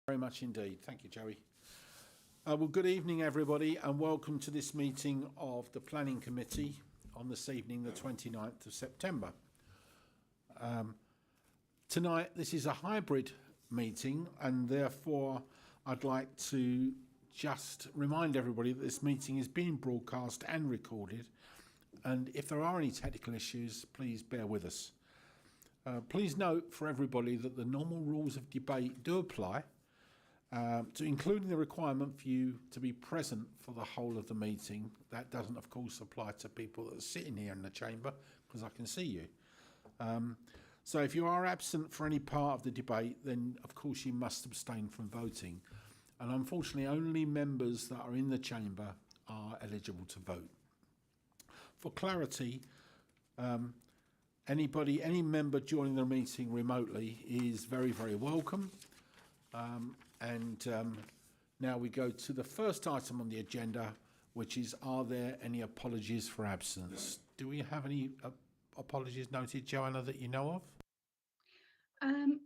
Very much indeed. Thank you, Joey. Well, good evening, everybody, and welcome to this meeting of the Planning Committee on this evening, the 29th of September. Tonight, this is a hybrid meeting, and therefore I'd like to just remind everybody that this meeting is being broadcast and recorded, and if there are any technical issues, please bear with us. Please note for everybody that the normal rules of debate do apply, to including the requirement for you to be present for the whole of the meeting. That doesn't, of course, apply to people that are sitting here in the chamber, because I can see you. So if you are absent for any part of the debate, then of course you must abstain from voting. And unfortunately, only members that are in the chamber are eligible to vote. For clarity, any member joining the meeting remotely is very, very welcome. Now we go to the first item on the agenda, which is, are there any apologies for absence? Do we have any apologies noted, Joanna, that you know of?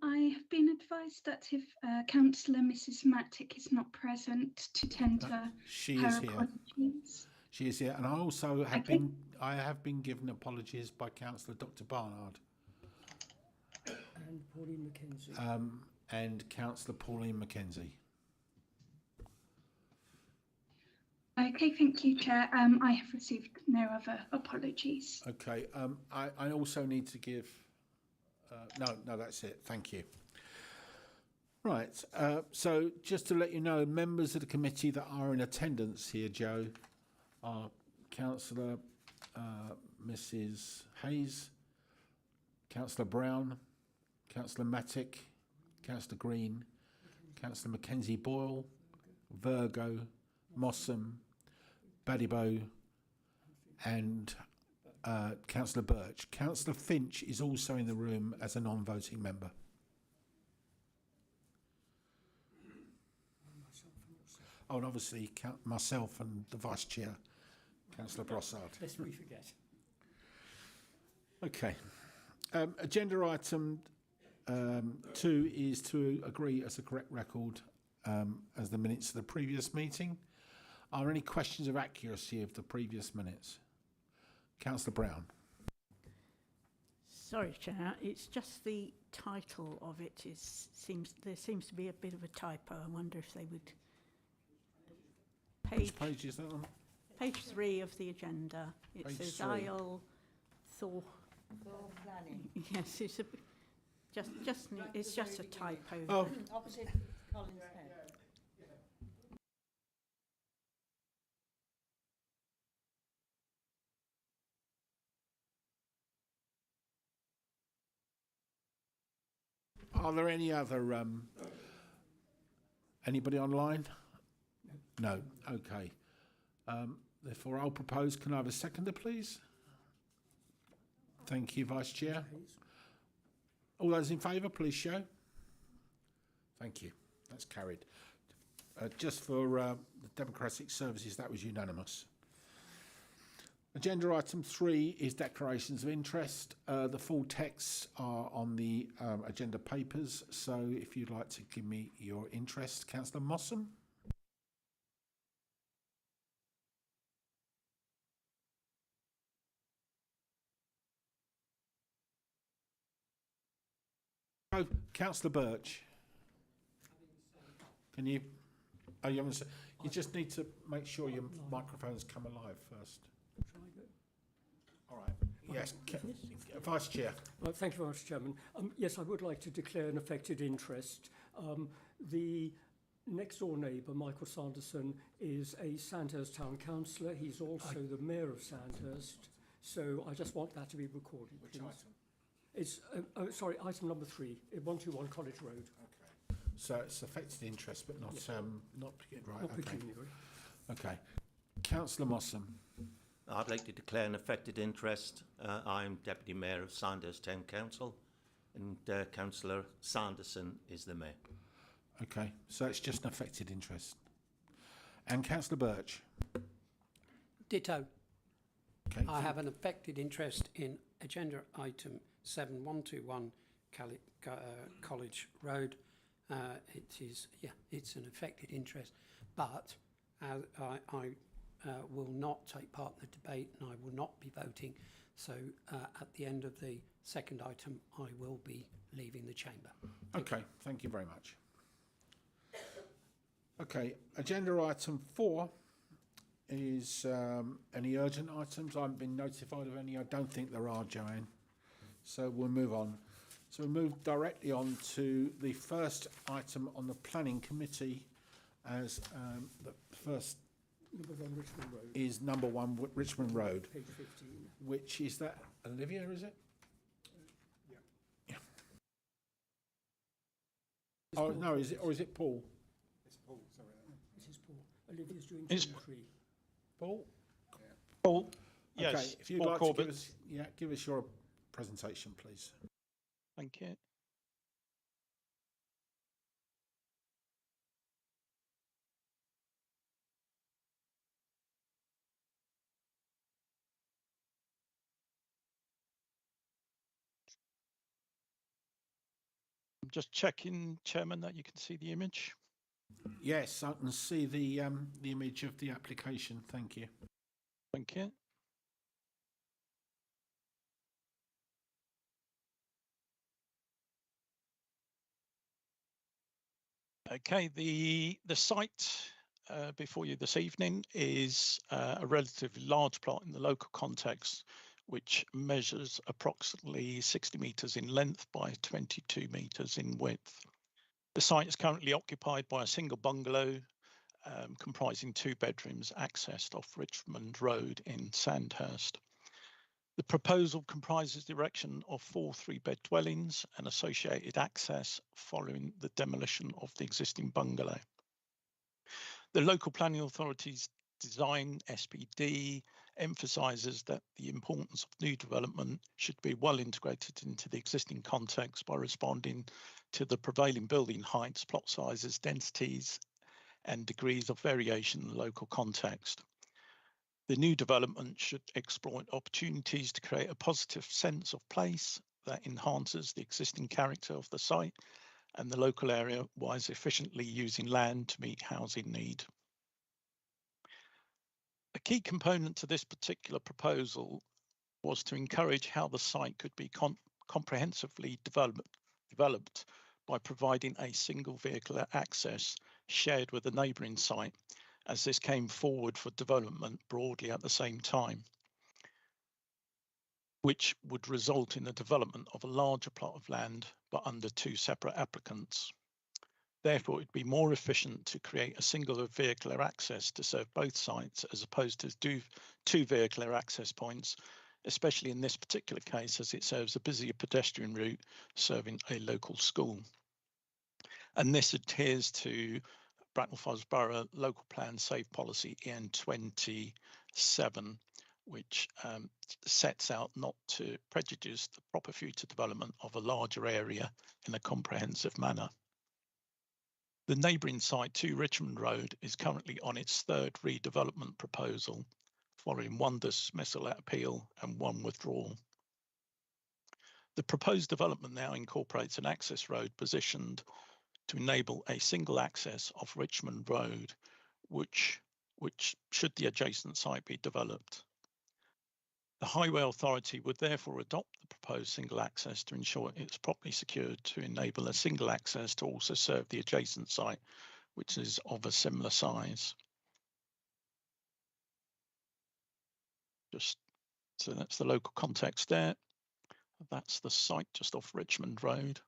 I have been advised that if Councillor Mrs. Mattick is not present, to tender she her is here. apologies. She is here, and I also have been given apologies by Councillor Dr. Barnard and Pauline Mackenzie. And Councillor Pauline Mackenzie. Okay, thank you, Chair. I have received no other apologies. Okay, I also need to give... No, that's it. Thank you. Right, so just to let you know, members of the committee that are in attendance here, Joe, are Councillor Mrs. Hayes, Councillor Brown, Councillor Mattick, Councillor Green, Councillor Mackenzie Boyle, Virgo, Mossam, Badibo, and Councillor Birch. Councillor Finch is also in the room as a non-voting member. Oh, and obviously myself and the Vice Chair, Councillor Brossard. Lest we forget. Okay. Agenda item 2 is to agree as a correct record as the minutes of the previous meeting. Are there any questions of accuracy of the previous minutes? Councillor Brown. Sorry, Chair. It's just the title of it there seems to be a bit of a typo. I wonder if they would. Which page is that on? Page 3 of the agenda. It Page says 3. Isle Thor planning. Yes, it's just a typo. Oh, Opposite Collins Head. are there any other anybody online? No. Okay. Therefore, I'll propose. Can I have a seconder, please? Thank you, Vice Chair. All those in favour, please show. Thank you. That's carried. Just for the Democratic Services, that was unanimous. Agenda item 3 is declarations of interest. The full texts are on the agenda papers, so if you'd like to give me your interest, Councillor Mossam. Oh, Councillor Birch. Can you? Oh, you haven't. You just need to make sure your microphones come alive first. All right. Yes, Vice Chair. Thank you very much, Chairman. Yes, I would like to declare an affected interest. The next door neighbour, Michael Sanderson, is a Sandhurst Town Councillor. He's also the Mayor of Sandhurst. So I just want that to be recorded. Which please. item? It's, sorry, item number 3, 121 College Road. Okay. So it's affected interest, but not not right. Not Okay. pecuniary. Okay. Councillor Mossam. I'd like to declare an affected interest. I'm Deputy Mayor of Sandhurst Town Council, and Councillor Sanderson is the Mayor. Okay, so it's just an affected interest. And Councillor Birch. Ditto. Okay. I have an affected interest in agenda item 7121 College Road, It's an affected interest, but I will not take part in the debate and I will not be voting. So at the end of the second item, I will be leaving the chamber. Okay, thank you very much. Okay, agenda item 4 is any urgent items. I haven't been notified of any. I don't think there are, Joanne. So we'll move on. So we move directly on to the first item on the planning committee as the first Number 1 Richmond Road, is number 1 Richmond Road, page 15. which is that Olivia, is it? Yeah. Oh, no, is it, or is it Paul? This is Paul. Olivia's doing It's- 2 and 3. Paul? Paul, yes, Okay, if you'd Paul like Corbett. to give us your presentation, please. Thank you. I'm just checking, Chairman, that you can see the image. Yes, I can see the image of the application. Thank you. Thank you. Okay, the site before you this evening is a relatively large plot in the local context, which measures approximately 60 metres in length by 22 metres in width. The site is currently occupied by a single bungalow comprising 2 bedrooms accessed off Richmond Road in Sandhurst. The proposal comprises the erection of 4 3-bed dwellings and associated access following the demolition of the existing bungalow. The local planning authority's design, SPD, emphasises that the importance of new development should be well integrated into the existing context by responding to the prevailing building heights, plot sizes, densities, and degrees of variation in the local context. The new development should exploit opportunities to create a positive sense of place that enhances the existing character of the site and the local area whilst efficiently using land to meet housing need. A key component to this particular proposal was to encourage how the site could be comprehensively developed by providing a single vehicle access shared with a neighbouring site, as this came forward for development broadly at the same time, which would result in the development of a larger plot of land but under 2 separate applicants. Therefore, it'd be more efficient to create a single vehicular access to serve both sites as opposed to 2 vehicular access points, especially in this particular case as it serves a busier pedestrian route serving a local school. And this adheres to Bracknell Forest Borough Local Plan Safe Policy EN 27, which sets out not to prejudice the proper future development of a larger area in a comprehensive manner. The neighbouring site to Richmond Road is currently on its 3rd redevelopment proposal, following 1 dismissal at appeal and 1 withdrawal. The proposed development now incorporates an access road positioned to enable a single access off Richmond Road, which should the adjacent site be developed. The Highway Authority would therefore adopt the proposed single access to ensure it's properly secured to enable a single access to also serve the adjacent site, which is of a similar size. So that's the local context there. That's the site just off Richmond Road.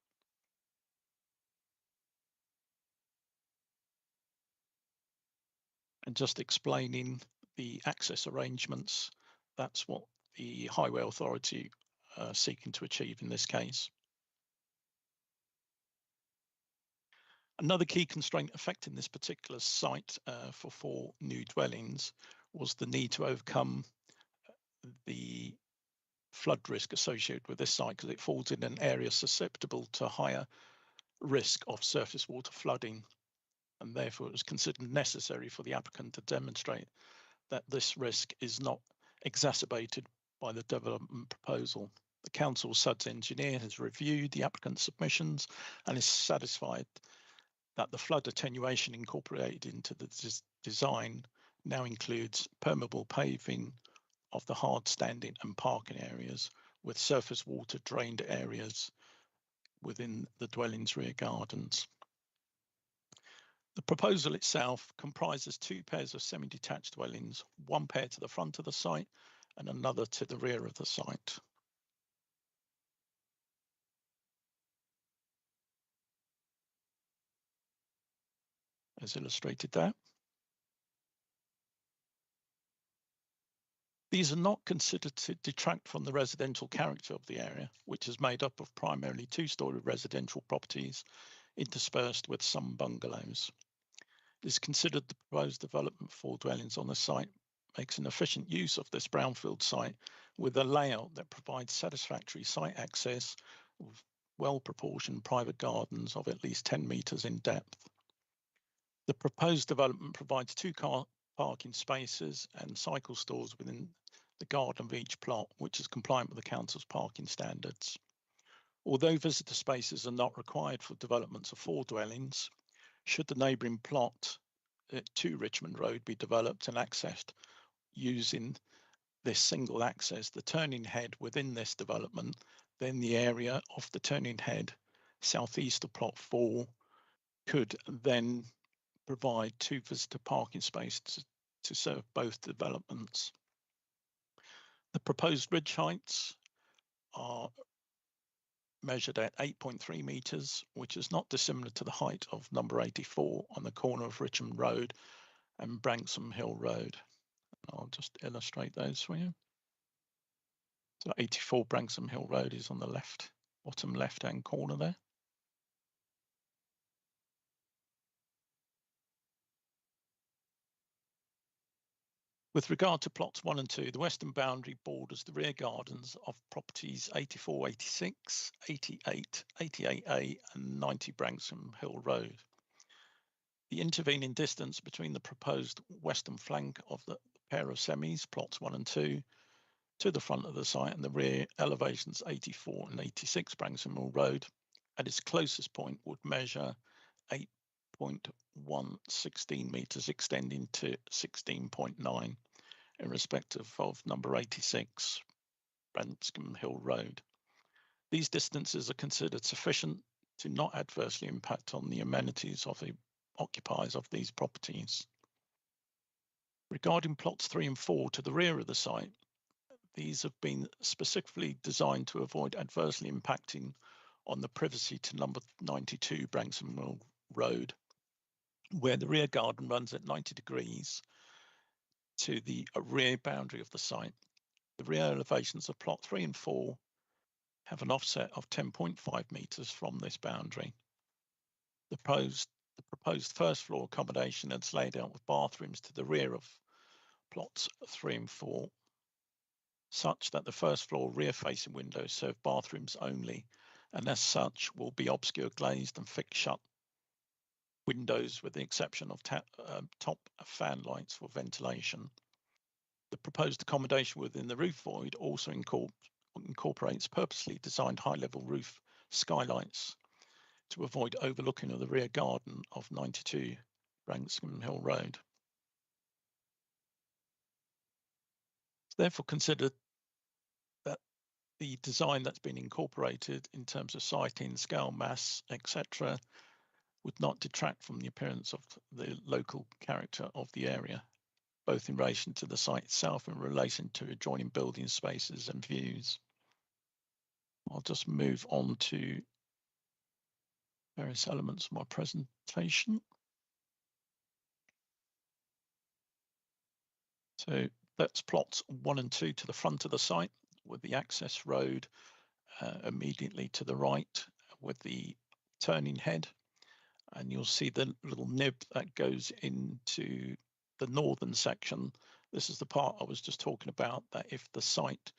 And just explaining the access arrangements, that's what the Highway Authority are seeking to achieve in this case. Another key constraint affecting this particular site for 4 new dwellings was the need to overcome the flood risk associated with this site because it falls in an area susceptible to higher risk of surface water flooding, and therefore it was considered necessary for the applicant to demonstrate that this risk is not exacerbated by the development proposal. The council SUDS engineer has reviewed the applicant's submissions and is satisfied that the flood attenuation incorporated into the design now includes permeable paving of the hard standing and parking areas, with surface water drained areas within the dwelling's rear gardens. The proposal itself comprises 2 pairs of semi-detached dwellings, 1 pair to the front of the site and another to the rear of the site. As illustrated there. These are not considered to detract from the residential character of the area, which is made up of primarily 2-storey residential properties interspersed with some bungalows. It is considered the proposed development for dwellings on the site makes an efficient use of this brownfield site with a layout that provides satisfactory site access with well-proportioned private gardens of at least 10 metres in depth. The proposed development provides 2 car parking spaces and cycle stores within the garden of each plot, which is compliant with the council's parking standards. Although visitor spaces are not required for developments of 4 dwellings, should the neighbouring plot to Richmond Road be developed and accessed using this single access, the turning head within this development, then the area of the turning head southeast of plot 4 could then provide 2 visitor parking spaces to serve both developments. The proposed ridge heights are measured at 8.3 metres, which is not dissimilar to the height of number 84 on the corner of Richmond Road and Branksome Hill Road. I'll just illustrate those for you. So 84 Branksome Hill Road is on the left, bottom left-hand corner there. With regard to plots 1 and 2, the western boundary borders the rear gardens of properties 84, 86, 88, 88A and 90 Branksome Hill Road. The intervening distance between the proposed western flank of the pair of semis, plots 1 and 2, to the front of the site and the rear elevations 84 and 86 Branksome Hill Road at its closest point would measure 8.116 metres extending to 16.9 in respect of number 86 Branksome Hill Road. These distances are considered sufficient to not adversely impact on the amenities of the occupiers of these properties. Regarding plots 3 and 4 to the rear of the site, these have been specifically designed to avoid adversely impacting on the privacy to number 92 Branksome Hill Road, where the rear garden runs at 90 degrees to the rear boundary of the site. The rear elevations of plot 3 and 4 have an offset of 10.5 metres from this boundary. The proposed first floor accommodation is laid out with bathrooms to the rear of plots 3 and 4, such that the first floor rear facing windows serve bathrooms only, and as such will be obscure glazed and fixed shut windows with the exception of top fan lights for ventilation. The proposed accommodation within the roof void also incorporates purposely designed high-level roof skylights to avoid overlooking of the rear garden of 92 Branksome Hill Road. It's therefore considered that the design that's been incorporated in terms of siting, scale, mass, etc., would not detract from the appearance of the local character of the area, both in relation to the site itself and in relation to adjoining building spaces and views. I'll just move on to various elements of my presentation. So that's plots 1 and 2 to the front of the site with the access road immediately to the right with the turning head. And you'll see the little nib that goes into the northern section. This is the part I was just talking about, that if the site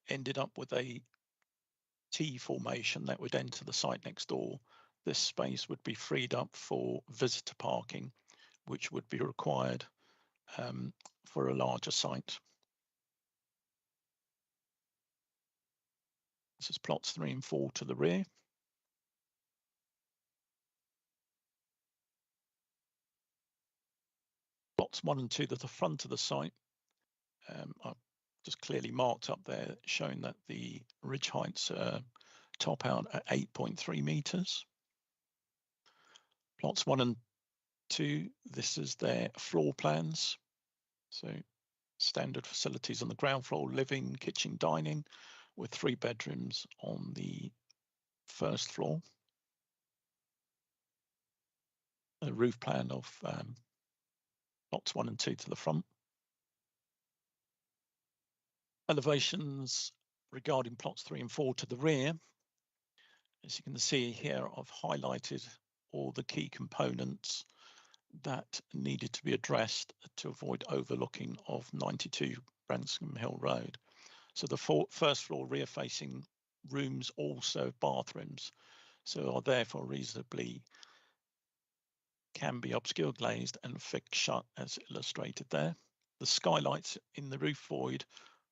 ended up with a T formation that would enter the site next door, this space would be freed up for visitor parking, which would be required for a larger site. This is plots 3 and 4 to the rear. Plots 1 and 2 to the front of the site, I've just clearly marked up there, showing that the ridge heights top out at 8.3 metres. Plots 1 and 2, this is their floor plans. So standard facilities on the ground floor, living, kitchen, dining, with 3 bedrooms on the first floor. A roof plan of plots 1 and 2 to the front. Elevations regarding plots 3 and 4 to the rear. As you can see here, I've highlighted all the key components that needed to be addressed to avoid overlooking of 92 Branscombe Hill Road. So the first floor rear facing rooms also bathrooms, so are therefore reasonably can be obscure glazed and fixed shut as illustrated there. The skylights in the roof void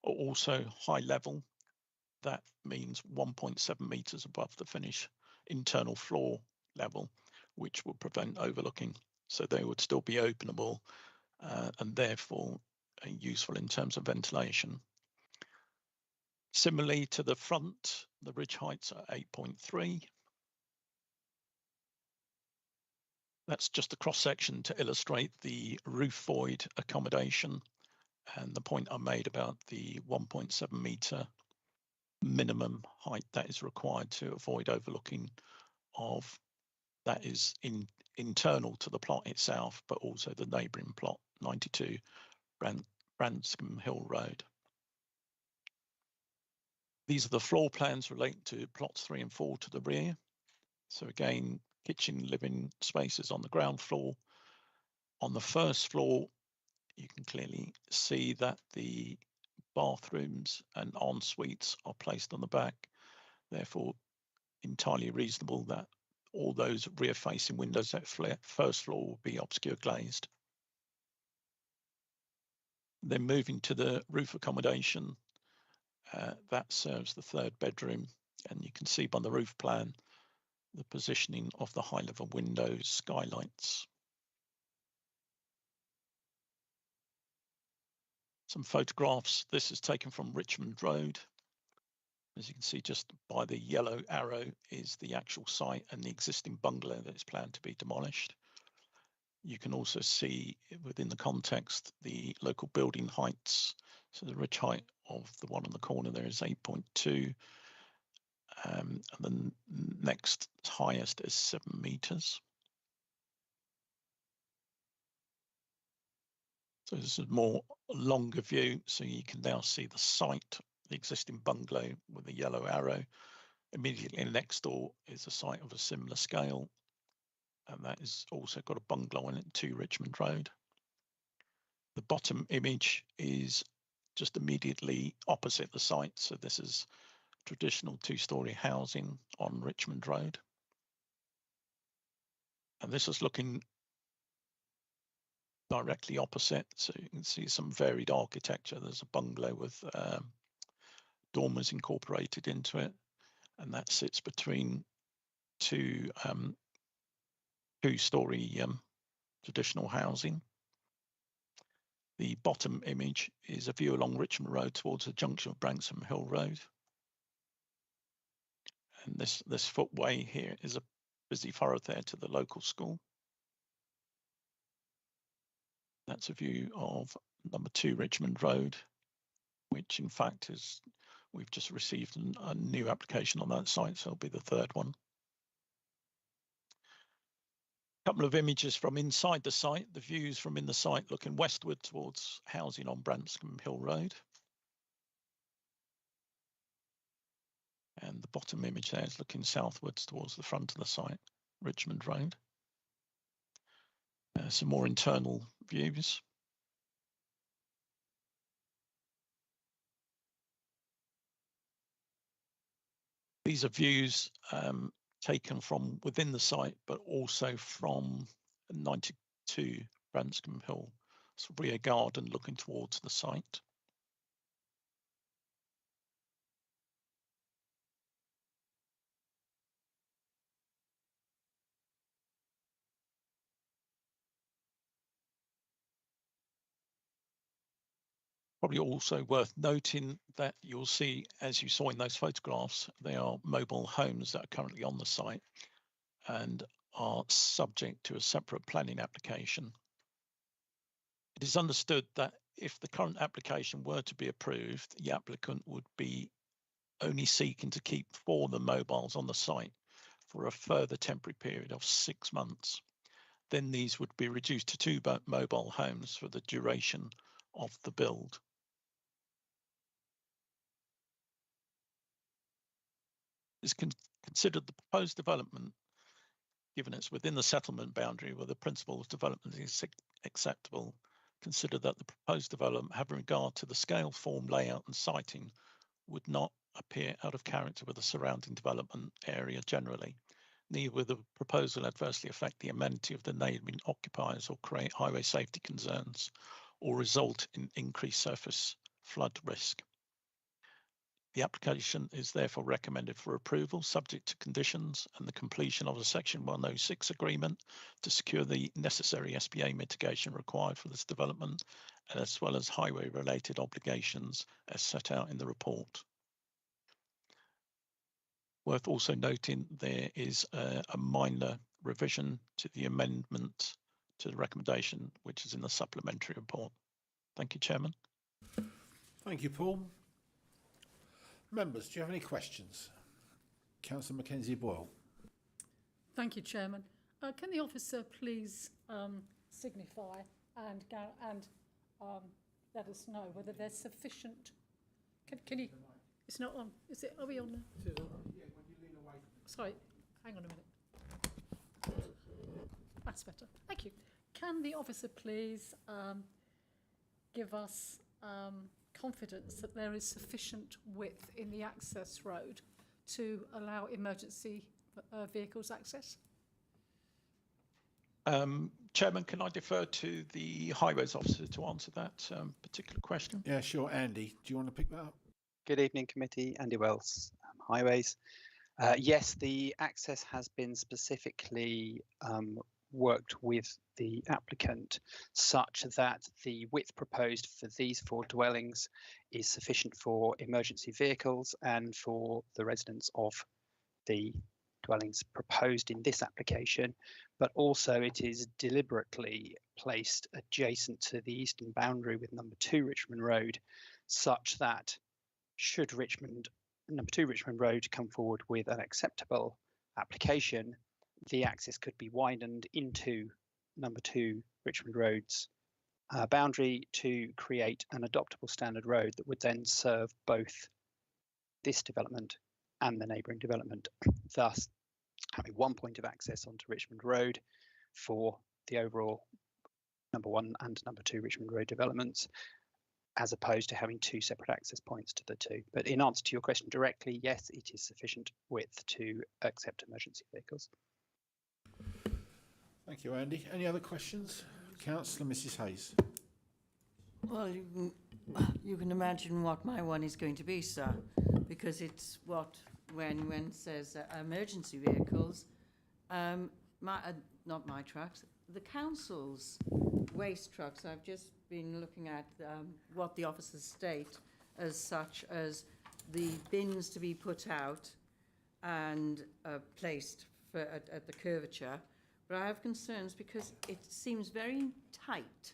are also high level. That means 1.7 metres above the finish internal floor level, which will prevent overlooking. So they would still be openable and therefore useful in terms of ventilation. Similarly to the front, the ridge heights are 8.3. That's just a cross section to illustrate the roof void accommodation and the point I made about the 1.7 metre minimum height that is required to avoid overlooking of that is internal to the plot itself, but also the neighbouring plot 92 Branscombe Hill Road. These are the floor plans relating to plots 3 and 4 to the rear. So again, kitchen, living spaces on the ground floor. On the first floor, you can clearly see that the bathrooms and en-suites are placed on the back. Therefore, entirely reasonable that all those rear-facing windows at first floor will be obscure glazed. Then moving to the roof accommodation, that serves the 3rd bedroom, and you can see by the roof plan the positioning of the high level windows, skylights. Some photographs. This is taken from Richmond Road. As you can see, just by the yellow arrow is the actual site and the existing bungalow that is planned to be demolished. You can also see within the context the local building heights. So the ridge height of the one on the corner there is 8.2. And the next highest is 7 metres. So this is a more longer view, so you can now see the site, the existing bungalow with a yellow arrow. Immediately next door is a site of a similar scale, and that is also got a bungalow in it, 2 Richmond Road. The bottom image is just immediately opposite the site, so this is traditional 2-storey housing on Richmond Road. And this is looking directly opposite, so you can see some varied architecture. There's a bungalow with dormers incorporated into it, and that sits between 2 2-storey traditional housing. The bottom image is a view along Richmond Road towards the junction of Branksome Hill Road. And this footway here is a busy thoroughfare to the local school. That's a view of number 2 Richmond Road, which in fact is, we've just received a new application on that site, so it'll be the 3rd one. A couple of images from inside the site, the views from in the site looking westward towards housing on Branscombe Hill Road. And the bottom image there is looking southwards towards the front of the site, Richmond Road. Some more internal views. These are views taken from within the site, but also from 92 Branscombe Hill, so rear garden looking towards the site. Probably also worth noting that you'll see, as you saw in those photographs, they are mobile homes that are currently on the site and are subject to a separate planning application. It is understood that if the current application were to be approved, the applicant would be only seeking to keep 4 of the mobiles on the site for a further temporary period of 6 months. Then these would be reduced to 2 mobile homes for the duration of the build. It's considered the proposed development, given it's within the settlement boundary where the principle of development is acceptable, consider that the proposed development, having regard to the scale, form, layout and siting, would not appear out of character with the surrounding development area generally. Neither will the proposal adversely affect the amenity of the neighbouring occupiers or create highway safety concerns or result in increased surface flood risk. The application is therefore recommended for approval, subject to conditions and the completion of a Section 106 agreement to secure the necessary SPA mitigation required for this development, as well as highway-related obligations as set out in the report. Worth also noting, there is a minor revision to the amendment to the recommendation, which is in the supplementary report. Thank you, Chairman. Thank you, Paul. Members, do you have any questions? Councillor Mackenzie Boyle. Thank you, Chairman. Can the officer please signify and let us know whether there's sufficient? Can you? It's not on. Is it? Are we on? Yeah, when you lean away. Sorry, hang on a minute. That's better. Thank you. Can the officer please give us confidence that there is sufficient width in the access road to allow emergency vehicles access? Chairman, can I defer to the Highways Officer to answer that particular question? Yeah, sure. Andy, do you want to pick that up? Good evening, committee. Andy Wells, Highways. Yes, the access has been specifically worked with the applicant such that the width proposed for these 4 dwellings is sufficient for emergency vehicles and for the residents of the dwellings proposed in this application, but also it is deliberately placed adjacent to the eastern boundary with number 2 Richmond Road, such that should number 2 Richmond Road come forward with an acceptable application, the access could be widened into number 2 Richmond Road's boundary to create an adoptable standard road that would then serve both this development and the neighbouring development, thus having one point of access onto Richmond Road for the overall number 1 and number 2 Richmond Road developments, as opposed to having 2 separate access points to the 2. But in answer to your question directly, yes, it is sufficient width to accept emergency vehicles. Thank you, Andy. Any other questions? Councillor Mrs Hayes. Well, you can imagine what my one is going to be, sir, because it's what when it says emergency vehicles, not my trucks, the council's waste trucks. I've just been looking at what the officers state as such as the bins to be put out and placed at the curvature. But I have concerns because it seems very tight,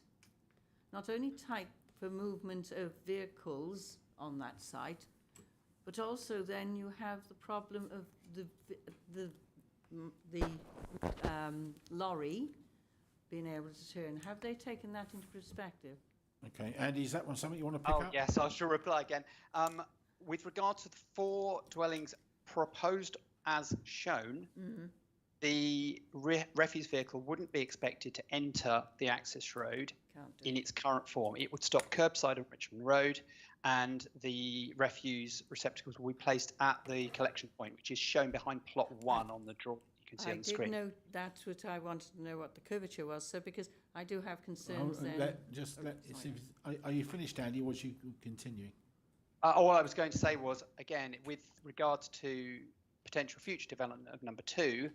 not only tight for movement of vehicles on that site, but also then you have the problem of the lorry being able to turn. Have they taken that into perspective? Okay, Andy, is that one something you want to pick up? Yes, I shall reply again. With regard to the 4 dwellings proposed as shown, the refuse vehicle wouldn't be expected to enter the access road in its current form. It would stop curbside on Richmond Road, and the refuse receptacles will be placed at the collection point, which is shown behind plot 1 on the drawing you can see on the screen. I did know that's what I wanted to know, what the curvature was, so because I do have concerns then. Are you finished, Andy, or was you continuing? All I was going to say was, again, with regards to potential future development of number 2,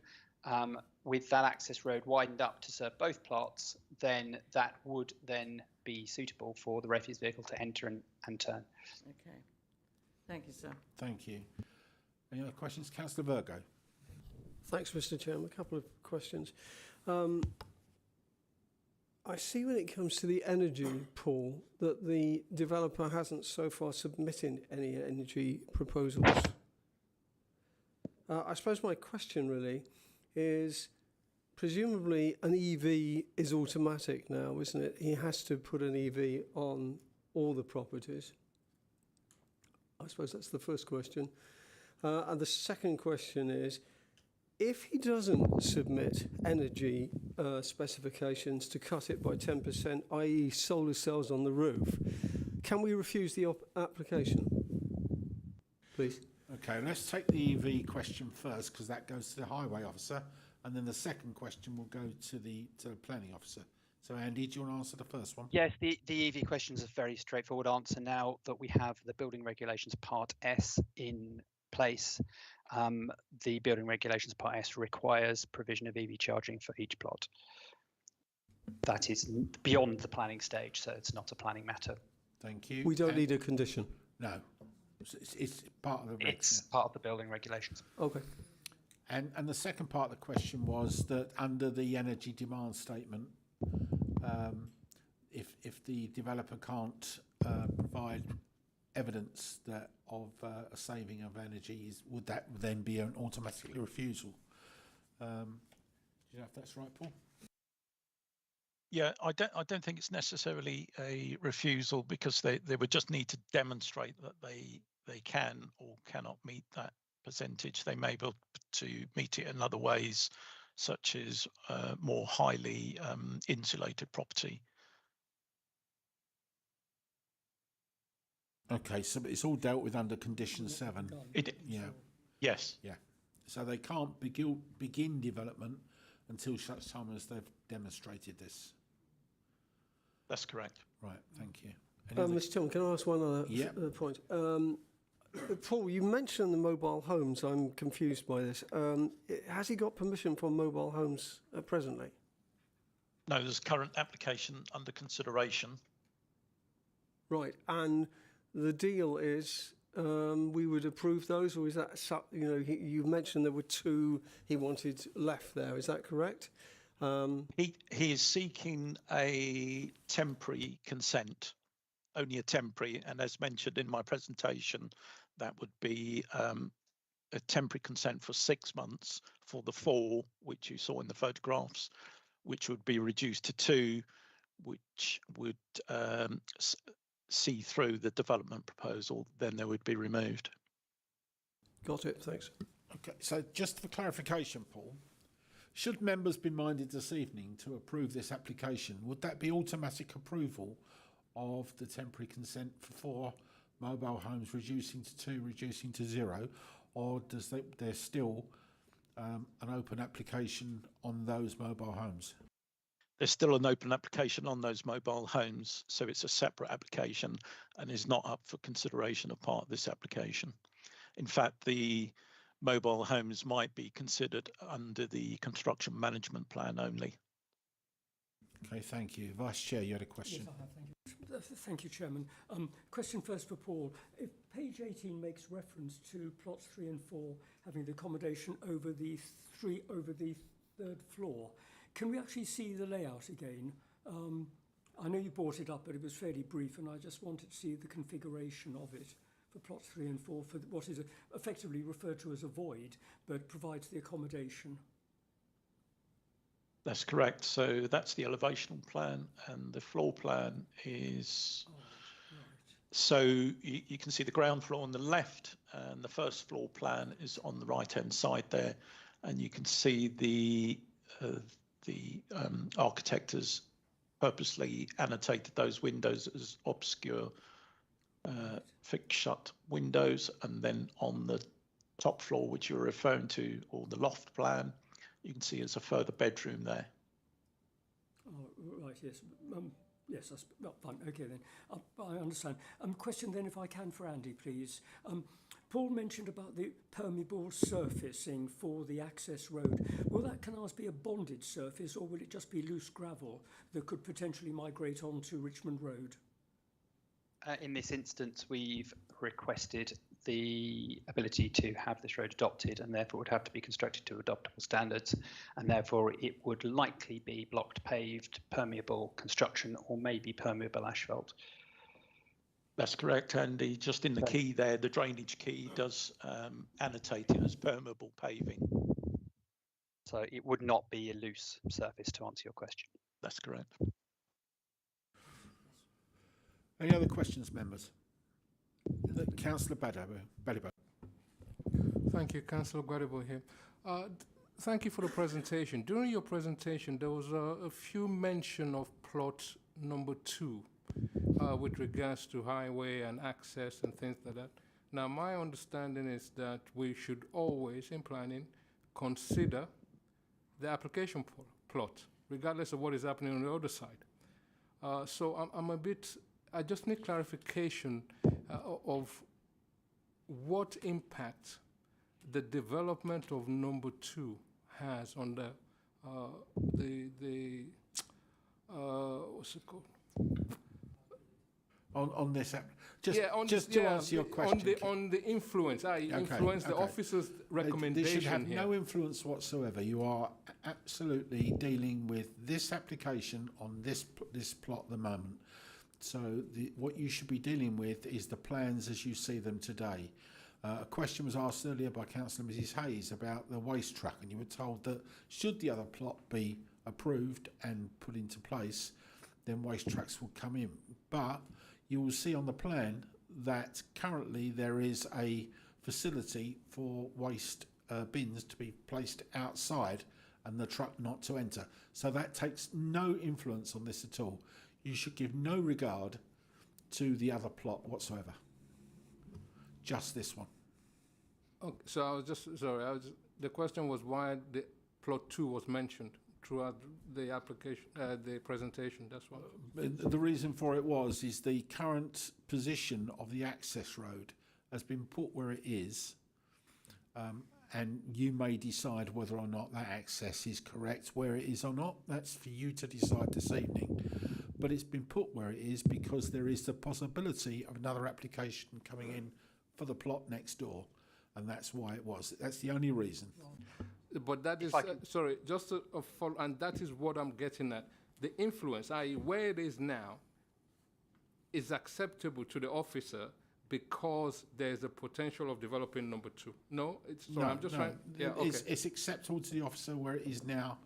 with that access road widened up to serve both plots, then that would then be suitable for the refuse vehicle to enter and turn. Okay. Thank you, sir. Thank you. Any other questions? Councillor Virgo. Thanks, Mr. Chairman. A couple of questions. I see when it comes to the energy pool that the developer hasn't so far submitted any energy proposals. I suppose my question really is, presumably an EV is automatic now, isn't it? He has to put an EV on all the properties. I suppose that's the first question. And the second question is, if he doesn't submit energy specifications to cut it by 10%, i.e. solar cells on the roof, can we refuse the application? Please. Okay, let's take the EV question first, because that goes to the highway officer, and then the second question will go to the planning officer. So Andy, do you want to answer the first one? Yes, the EV question is a very straightforward answer now that we have the building regulations part S in place. The building regulations part S requires provision of EV charging for each plot. That is beyond the planning stage, so it's not a planning matter. Thank you. We don't need a condition. No, it's part of the regs, It's part of the building regulations. Okay. And the second part of the question was that under the energy demand statement, if the developer can't provide evidence that of a saving of energy, would that then be an automatic refusal? Do you know if that's right, Paul? Yeah, I don't think it's necessarily a refusal, because they would just need to demonstrate that they can or cannot meet that percentage. They may be able to meet it in other ways, such as more highly insulated property. Okay, so it's all dealt with under condition 7. Yeah. Yes. Yeah. So they can't begin development until such time as they've demonstrated this. That's correct. Right. Thank you. Any other- Mr. Chairman, can I ask one other point? Paul, you mentioned the mobile homes. I'm confused by this. Has he got permission for mobile homes presently? No, there's a current application under consideration. Right, and the deal is we would approve those, or is that, you mentioned there were 2 he wanted left there, is that correct? He is seeking a temporary consent, only a temporary, and as mentioned in my presentation, that would be a temporary consent for 6 months for the 4, which you saw in the photographs, which would be reduced to 2, which would see through the development proposal, then they would be removed. Got it, thanks. Okay, so just for clarification, Paul, should members be minded this evening to approve this application, would that be automatic approval of the temporary consent for 4 mobile homes, reducing to 2, reducing to 0, or does there's still an open application on those mobile homes? There's still an open application on those mobile homes, so it's a separate application and is not up for consideration of part of this application. In fact, the mobile homes might be considered under the construction management plan only. Okay, thank you. Vice Chair, you had a question. Yes, I have. Thank you. Thank you, Chairman. Question first for Paul. If page 18 makes reference to plots 3 and 4 having the accommodation over the 3rd floor, can we actually see the layout again? I know you brought it up, but it was fairly brief, and I just wanted to see the configuration of it for plots 3 and 4 for what is effectively referred to as a void, but provides the accommodation. That's correct. So that's the elevational plan, and the floor plan is... So you can see the ground floor on the left, and the first floor plan is on the right-hand side there, and you can see the architect has purposely annotated those windows as obscure fixed shut windows, and then on the top floor, which you're referring to, or the loft plan, you can see there's a further bedroom there. Oh, right, yes. Yes, that's fine. Okay, then. I understand. Question then, if I can, for Andy, please. Paul mentioned about the permeable surfacing for the access road. Will that canals be a bonded surface, or will it just be loose gravel that could potentially migrate onto Richmond Road? In this instance, we've requested the ability to have this road adopted, and therefore would have to be constructed to adoptable standards, and therefore it would likely be blocked paved, permeable construction, or maybe permeable asphalt. That's correct, Andy. Just in the key there, the drainage key does annotate it as permeable paving. So it would not be a loose surface, to answer your question. That's correct. Any other questions, members? Councillor Badibo. Thank you, Councillor Gbadebo here. Thank you for the presentation. During your presentation, there was a few mention of plot number 2 with regards to highway and access and things like that. Now, my understanding is that we should always, in planning, consider the application plot, regardless of what is happening on the other side. So I'm a bit, I just need clarification of what impact the development of number 2 has on the what's it called? On this app, just to answer your question, on the influence, influence the officer's recommendation. This should have here. no influence whatsoever. You are absolutely dealing with this application on this plot at the moment. So what you should be dealing with is the plans as you see them today. A question was asked earlier by Councillor Mrs Hayes about the waste truck, and you were told that should the other plot be approved and put into place, then waste trucks will come in. But you will see on the plan that currently there is a facility for waste bins to be placed outside and the truck not to enter. So that takes no influence on this at all. You should give no regard to the other plot whatsoever. Just this one. Okay, so I was just, sorry, the question was why the plot 2 was mentioned throughout the application, the presentation, that's what. The reason for it is the current position of the access road has been put where it is, and you may decide whether or not that access is correct where it is or not. That's for you to decide this evening. But it's been put where it is because there is the possibility of another application coming in for the plot next door, and that's why it was. That's the only reason. But that is, sorry, just a follow, and that is what I'm getting at. The influence, i.e. where it is now, is acceptable to the officer because there's a potential of developing number 2. No? I'm just trying. Yeah, okay. It's acceptable to the officer where it is now,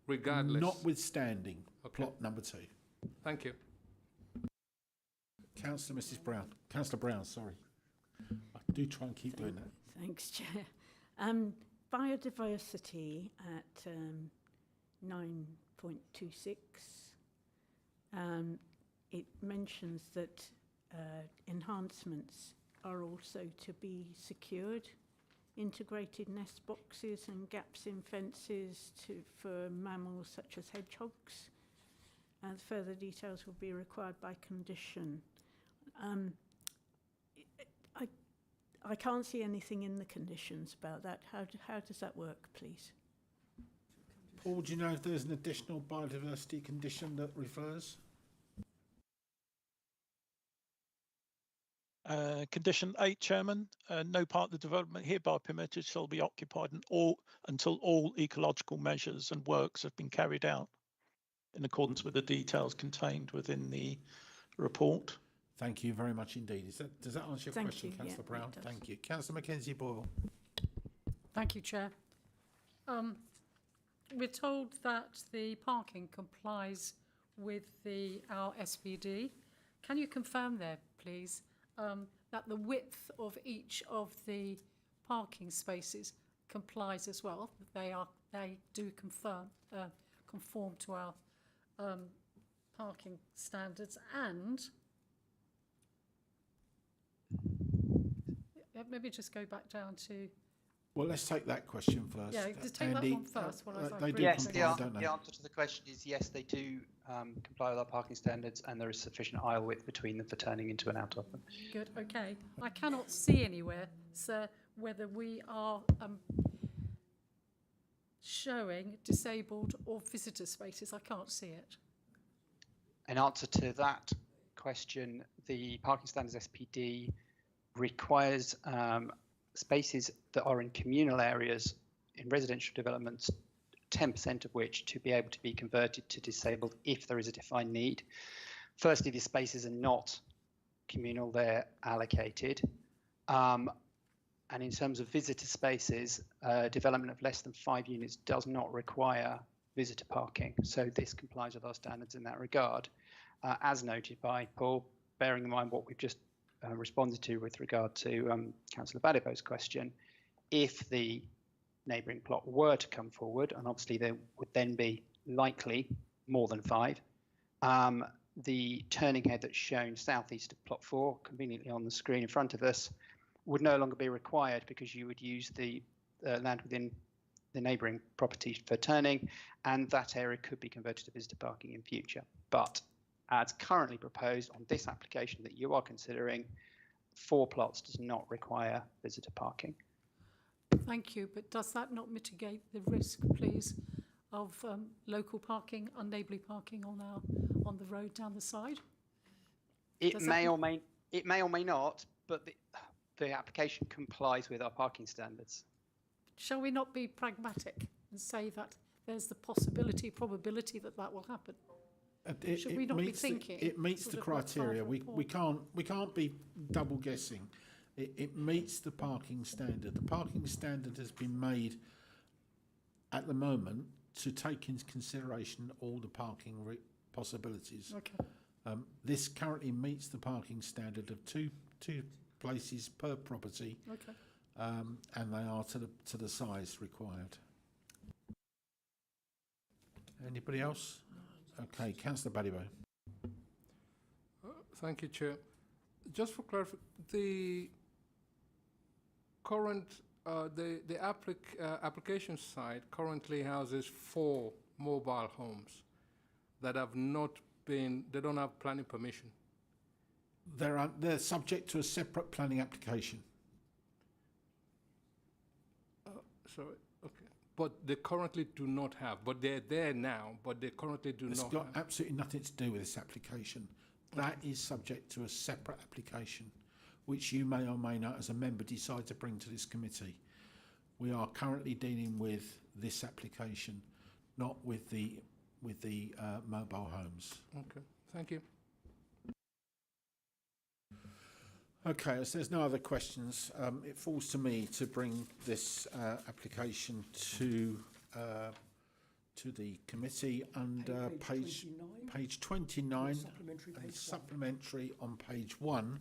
regardless. Notwithstanding plot number 2. Thank you. Councillor Brown, sorry. I do try and keep doing that. Thanks, Chair. Biodiversity at 9.26, it mentions that enhancements are also to be secured, integrated nest boxes and gaps in fences for mammals such as hedgehogs, and further details will be required by condition. I can't see anything in the conditions about that. How does that work, please? Paul, do you know if there's an additional biodiversity condition that refers? Condition 8, Chairman, no part of the development hereby permitted shall be occupied until all ecological measures and works have been carried out in accordance with the details contained within the report. Thank you very much indeed. Does that answer your question, Councillor Brown? Thank you. Councillor Mackenzie Boyle. Thank you, Chair. We're told that the parking complies with our SPD. Can you confirm there, please, that the width of each of the parking spaces complies as well? They do conform to our parking standards, and maybe just go back down to. Well, let's take that question first. Yeah, just take Andy, that one first. They do yes, comply, don't they? the answer to the question is yes, they do comply with our parking standards, and there is sufficient aisle width between them for turning into and out of them. Good, okay. I cannot see anywhere Sir, whether we are showing disabled or visitor spaces. I can't see it. In answer to that question, the Parking Standards SPD requires spaces that are in communal areas in residential developments, 10% of which to be able to be converted to disabled if there is a defined need. Firstly, these spaces are not communal, they're allocated. And in terms of visitor spaces, development of less than 5 units does not require visitor parking. So this complies with our standards in that regard. As noted by Paul, bearing in mind what we've just responded to with regard to Councillor Badibo's question, if the neighbouring plot were to come forward, and obviously there would then be likely more than 5, the turning head that's shown southeast of plot 4, conveniently on the screen in front of us, would no longer be required because you would use the land within the neighbouring property for turning, and that area could be converted to visitor parking in future. But as currently proposed on this application that you are considering, 4 plots does not require visitor parking. Thank you, but does that not mitigate the risk, please, of local parking, unneighbourly parking on the road down the side? It may or may not, but the application complies with our parking standards. Shall we not be pragmatic and say that there's the possibility, probability that that will happen? Should we not be thinking? It meets the criteria. We can't be double guessing. It meets the parking standard. The parking standard has been made at the moment to take into consideration all the parking possibilities. Okay. This currently meets the parking standard of two places per property, Okay. and they are to the size required. Anybody else? Okay, Councillor Badibo. Thank you, Chair. Just for clarification, the current the application site currently houses 4 mobile homes that have not been. They don't have planning permission. They're subject to a separate planning application. Sorry, okay. But they currently do not have, but they're there now, but they currently do It's not got have. absolutely nothing to do with this application. That is subject to a separate application, which you may or may not, as a member, decide to bring to this committee. We are currently dealing with this application, not with the mobile homes. Okay, thank you. Okay, as there's no other questions, it falls to me to bring this application to the committee under page 29, supplementary on page 1.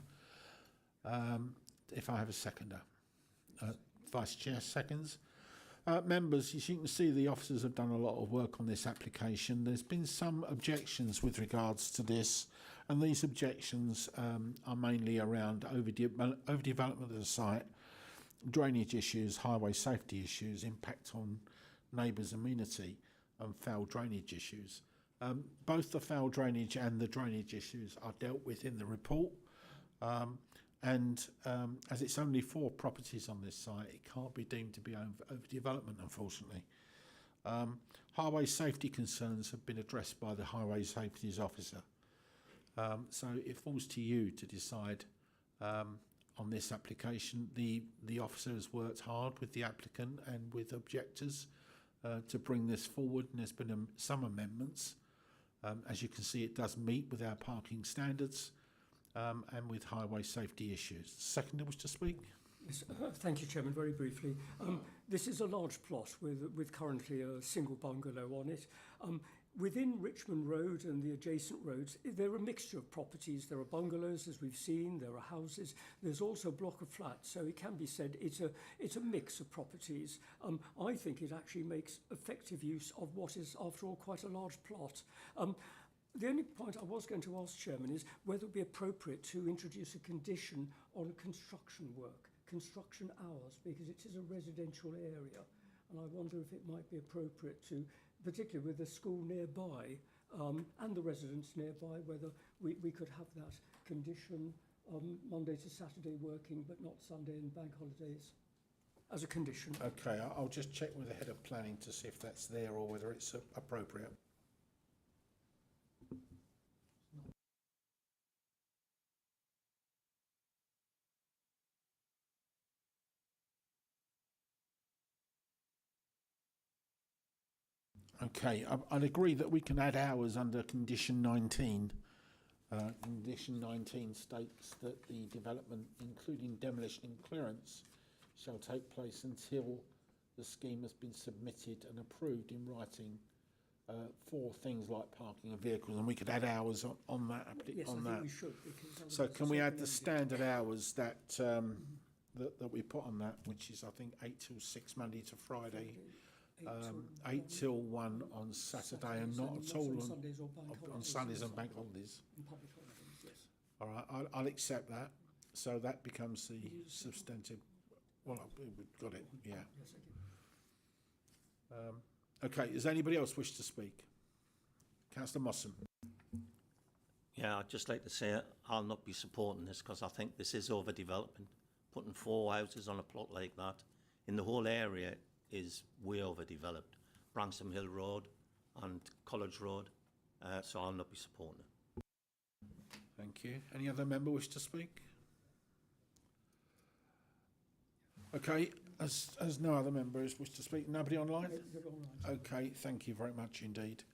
If I have a seconder. Vice Chair seconds. Members, as you can see, the officers have done a lot of work on this application. There's been some objections with regards to this, and these objections are mainly around overdevelopment of the site, drainage issues, highway safety issues, impact on neighbours' amenity, and foul drainage issues. Both the foul drainage and the drainage issues are dealt with in the report. As it's only 4 properties on this site, it can't be deemed to be overdevelopment, unfortunately. Highway safety concerns have been addressed by the Highway Safety Officer. So it falls to you to decide on this application. The officer has worked hard with the applicant and with objectors to bring this forward, and there's been some amendments. As you can see, it does meet with our parking standards. And with highway safety issues. Seconder wish to speak? Yes, thank you, Chairman. Very briefly, this is a large plot with currently a single bungalow on it. Within Richmond Road and the adjacent roads, there are a mixture of properties. There are bungalows, as we've seen. There are houses. There's also a block of flats. So it can be said it's a mix of properties. I think it actually makes effective use of what is, after all, quite a large plot. The only point I was going to ask, Chairman, is whether it would be appropriate to introduce a condition on construction work, construction hours, because it is a residential area. And I wonder if it might be appropriate to, particularly with the school nearby and the residents nearby, whether we could have that condition Monday to Saturday working, but not Sunday and bank holidays, as a condition. Okay, I'll just check with the head of planning to see if that's there or whether it's appropriate. Okay, I'd agree that we can add hours under condition 19. Condition 19 states that the development, including demolition and clearance, shall take place until the scheme has been submitted and approved in writing for things like parking of vehicles, and we could add hours on that. Yes, on I think that. we should. Because So can we add the otherwise standard hours that that we put on that, which is I think 8 till 6 Monday to Friday, 8 till 1 on Saturday, and not at all on Sundays or bank on holidays. Sundays and bank holidays. And public holidays, yes. All right, I'll accept that. So that becomes the substantive. Well, we've got it. Yeah. Yes, thank you. Okay. Does anybody else wish to speak? Councillor Mossam. Yeah, I'd just like to say I'll not be supporting this because I think this is overdevelopment. Putting 4 houses on a plot like that in the whole area is way overdeveloped. Branksome Hill Road and College Road, so I'll not be supporting it. Thank you. Any other member wish to speak? Okay, as no other members wish to speak, nobody online? You're online. Okay, thank you very much indeed.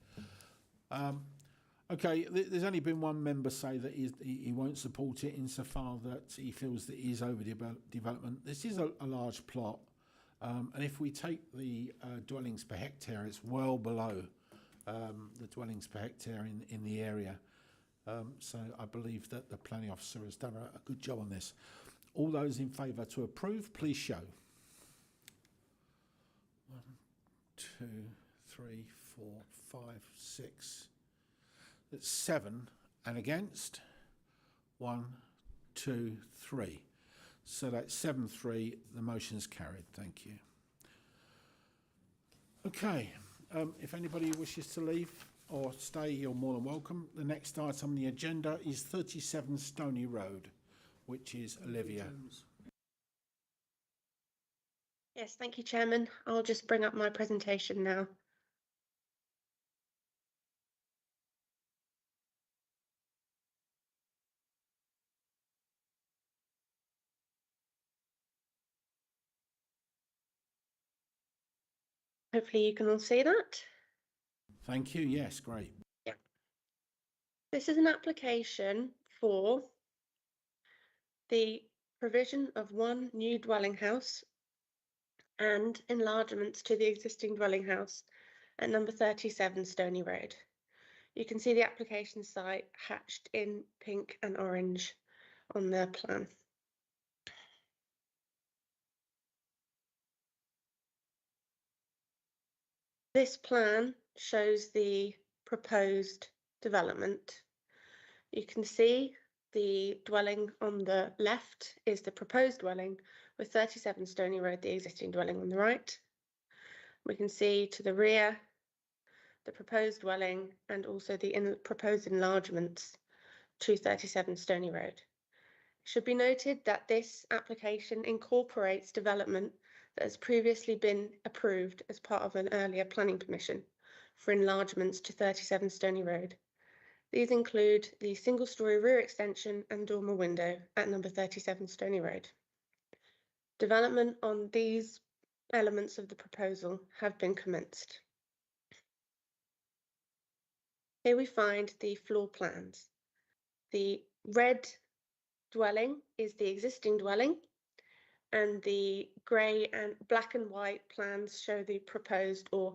Okay, there's only been one member say that he won't support it insofar that he feels that it is overdevelopment. This is a large plot, and if we take the dwellings per hectare, it's well below the dwellings per hectare in the area. So I believe that the planning officer has done a good job on this. All those in favour to approve, please show. 1, 2, 3, 4, 5, 6. That's 7. And against? 1, 2, 3. So that's 7-3. The motion's carried. Thank you. Okay. If anybody wishes to leave or stay, you're more than welcome. The next item on the agenda is 37 Stony Road, which is Olivia. Yes, thank you, Chairman. I'll just bring up my presentation now. Hopefully you can all see that. Thank you. Yes, great. This is an application for the provision of one new dwelling house and enlargements to the existing dwelling house at number 37 Stony Road. You can see the application site hatched in pink and orange on the plan. This plan shows the proposed development. You can see the dwelling on the left is the proposed dwelling, with 37 Stony Road, the existing dwelling, on the right. We can see to the rear the proposed dwelling and also the proposed enlargements to 37 Stony Road. It should be noted that this application incorporates development that has previously been approved as part of an earlier planning permission for enlargements to 37 Stony Road. These include the single-storey rear extension and dormer window at number 37 Stony Road. Development on these elements of the proposal have been commenced. Here we find the floor plans. The red dwelling is the existing dwelling, and the grey and black and white plans show the proposed or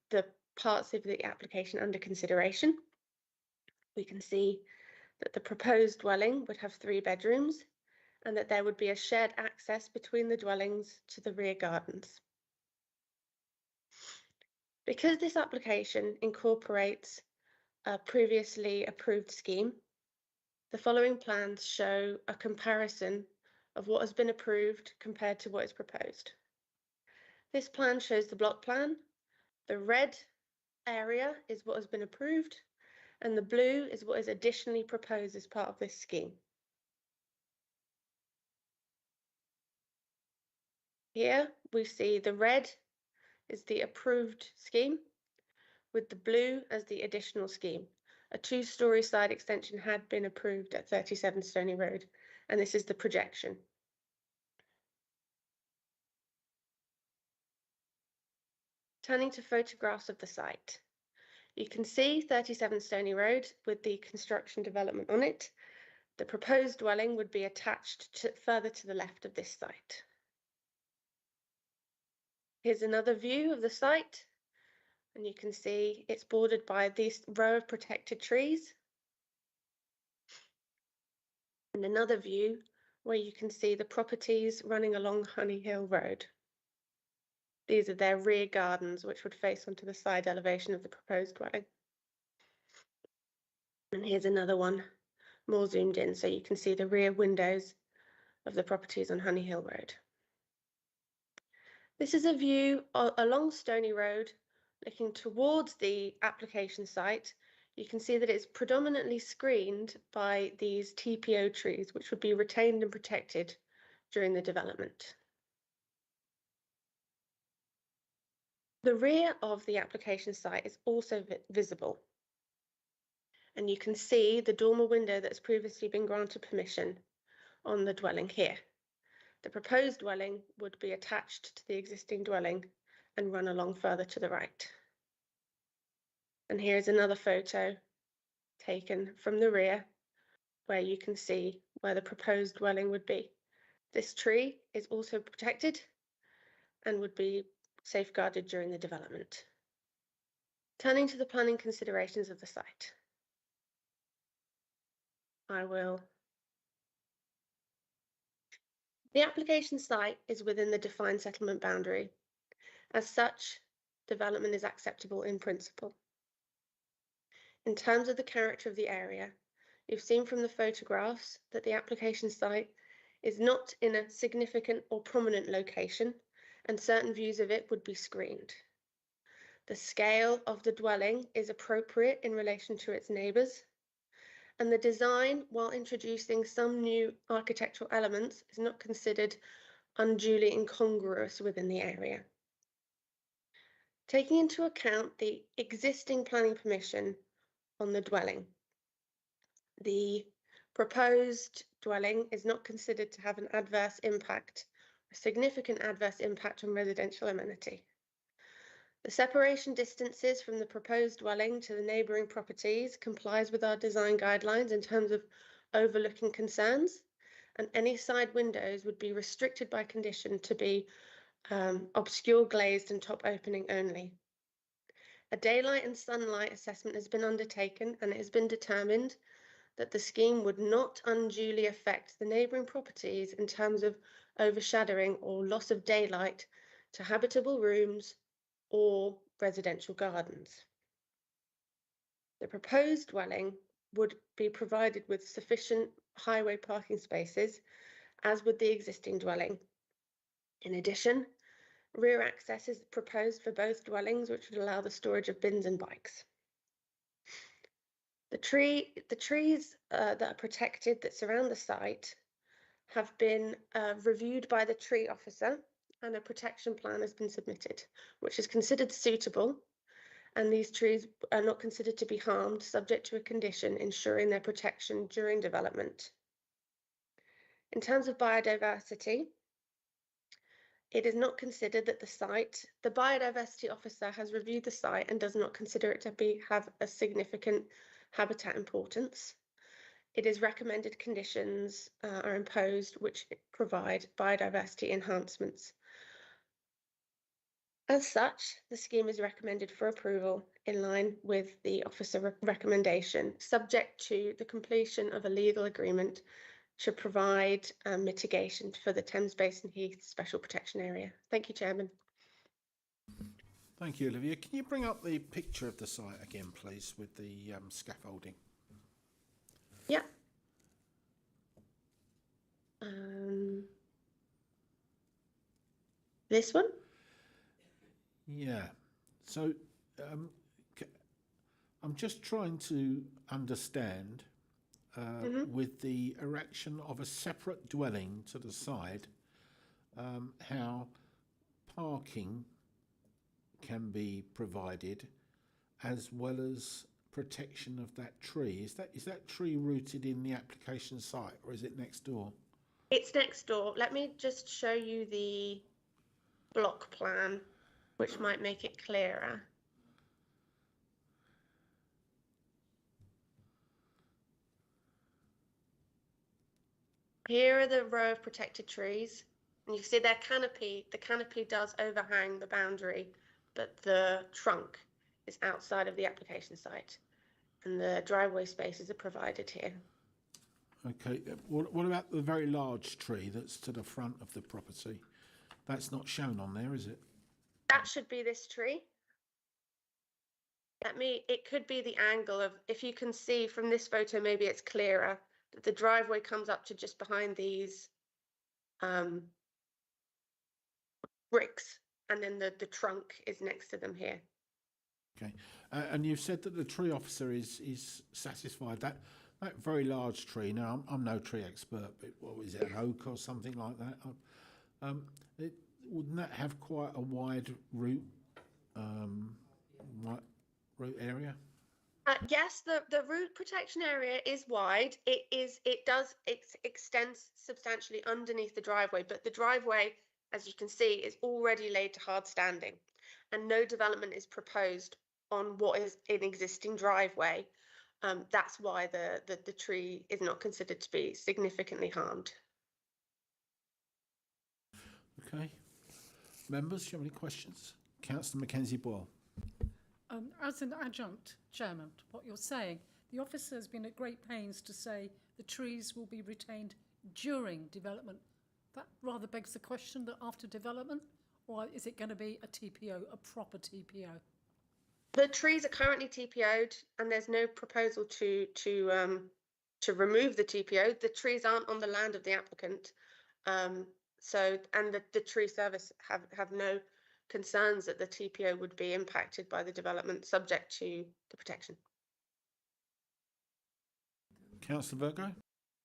the parts of the application under consideration. We can see that the proposed dwelling would have 3 bedrooms and that there would be a shared access between the dwellings to the rear gardens. Because this application incorporates a previously approved scheme, the following plans show a comparison of what has been approved compared to what is proposed. This plan shows the block plan. The red area is what has been approved, and the blue is what is additionally proposed as part of this scheme. Here we see the red is the approved scheme, with the blue as the additional scheme. A 2-storey side extension had been approved at 37 Stony Road, and this is the projection. Turning to photographs of the site, you can see 37 Stony Road with the construction development on it. The proposed dwelling would be attached further to the left of this site. Here's another view of the site, and you can see it's bordered by this row of protected trees. And another view where you can see the properties running along Honey Hill Road. These are their rear gardens, which would face onto the side elevation of the proposed dwelling. And here's another one, more zoomed in, so you can see the rear windows of the properties on Honey Hill Road. This is a view along Stony Road, looking towards the application site. You can see that it's predominantly screened by these TPO trees, which would be retained and protected during the development. The rear of the application site is also visible, and you can see the dormer window that's previously been granted permission on the dwelling here. The proposed dwelling would be attached to the existing dwelling and run along further to the right. And here's another photo taken from the rear where you can see where the proposed dwelling would be. This tree is also protected and would be safeguarded during the development. Turning to the planning considerations of the site, The application site is within the defined settlement boundary. As such, development is acceptable in principle. In terms of the character of the area, you've seen from the photographs that the application site is not in a significant or prominent location, and certain views of it would be screened. The scale of the dwelling is appropriate in relation to its neighbours, and the design, while introducing some new architectural elements, is not considered unduly incongruous within the area. Taking into account the existing planning permission on the dwelling, the proposed dwelling is not considered to have an adverse impact, a significant adverse impact on residential amenity. The separation distances from the proposed dwelling to the neighbouring properties complies with our design guidelines in terms of overlooking concerns, and any side windows would be restricted by condition to be obscure glazed and top opening only. A daylight and sunlight assessment has been undertaken, and it has been determined that the scheme would not unduly affect the neighbouring properties in terms of overshadowing or loss of daylight to habitable rooms or residential gardens. The proposed dwelling would be provided with sufficient highway parking spaces, as would the existing dwelling. In addition, rear access is proposed for both dwellings, which would allow the storage of bins and bikes. The trees that are protected that surround the site have been reviewed by the tree officer, and a protection plan has been submitted, which is considered suitable, and these trees are not considered to be harmed, subject to a condition ensuring their protection during development. In terms of biodiversity, it is not considered that the biodiversity officer has reviewed the site and does not consider it to have a significant habitat importance. It is recommended conditions are imposed which provide biodiversity enhancements. As such, the scheme is recommended for approval in line with the officer recommendation, subject to the completion of a legal agreement to provide mitigation for the Thames Basin Heath Special Protection Area. Thank you, Chairman. Thank you, Olivia. Can you bring up the picture of the site again, please, with the scaffolding? Yeah. This one? Yeah. So I'm just trying to understand with the erection of a separate dwelling to the side, how parking can be provided as well as protection of that tree? Is that tree rooted in the application site, or is it next door? It's next door. Let me just show you the block plan, which might make it clearer. Here are the row of protected trees. And you can see their canopy. The canopy does overhang the boundary, but the trunk is outside of the application site. And the driveway spaces are provided here. Okay, what about the very large tree that's to the front of the property? That's not shown on there, is it? That should be this tree. It could be the angle of, if you can see from this photo, maybe it's clearer, that the driveway comes up to just behind these bricks, and then the trunk is next to them here. Okay, and you said that the tree officer is satisfied. That very large tree, now I'm no tree expert, but what is it, an oak or something like that? Wouldn't that have quite a wide root area? Yes, the root protection area is wide. It extends substantially underneath the driveway, but the driveway, as you can see, is already laid to hard standing, and no development is proposed on what is an existing driveway. That's why the tree is not considered to be significantly harmed. Okay. Members, do you have any questions? Councillor Mackenzie Boyle. As an adjunct chairman, what you're saying, the officer has been at great pains to say the trees will be retained during development. That rather begs the question that after development, or is it going to be a TPO, a proper TPO? The trees are currently TPO'd, and there's no proposal to remove the TPO. The trees aren't on the land of the applicant, and the tree service have no concerns that the TPO would be impacted by the development, subject to the protection. Councillor Virgo.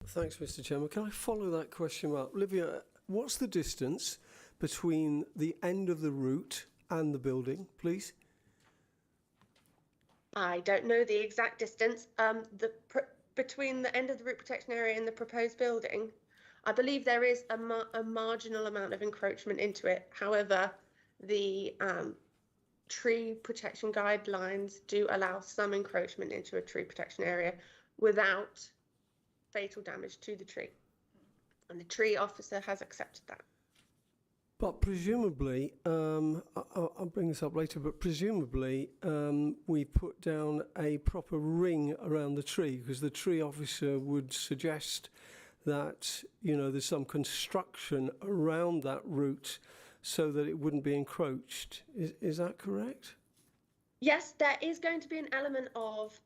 Thanks, Mr. Chairman. Can I follow that question up? Olivia, what's the distance between the end of the route and the building, please? I don't know the exact distance. Between the end of the route protection area and the proposed building, I believe there is a marginal amount of encroachment into it. However, the tree protection guidelines do allow some encroachment into a tree protection area without fatal damage to the tree. And the tree officer has accepted that. But presumably, I'll bring this up later, but presumably we put down a proper ring around the tree, because the tree officer would suggest that, you know, there's some construction around that route so that it wouldn't be encroached. Is that correct? Yes, there is going to be an element of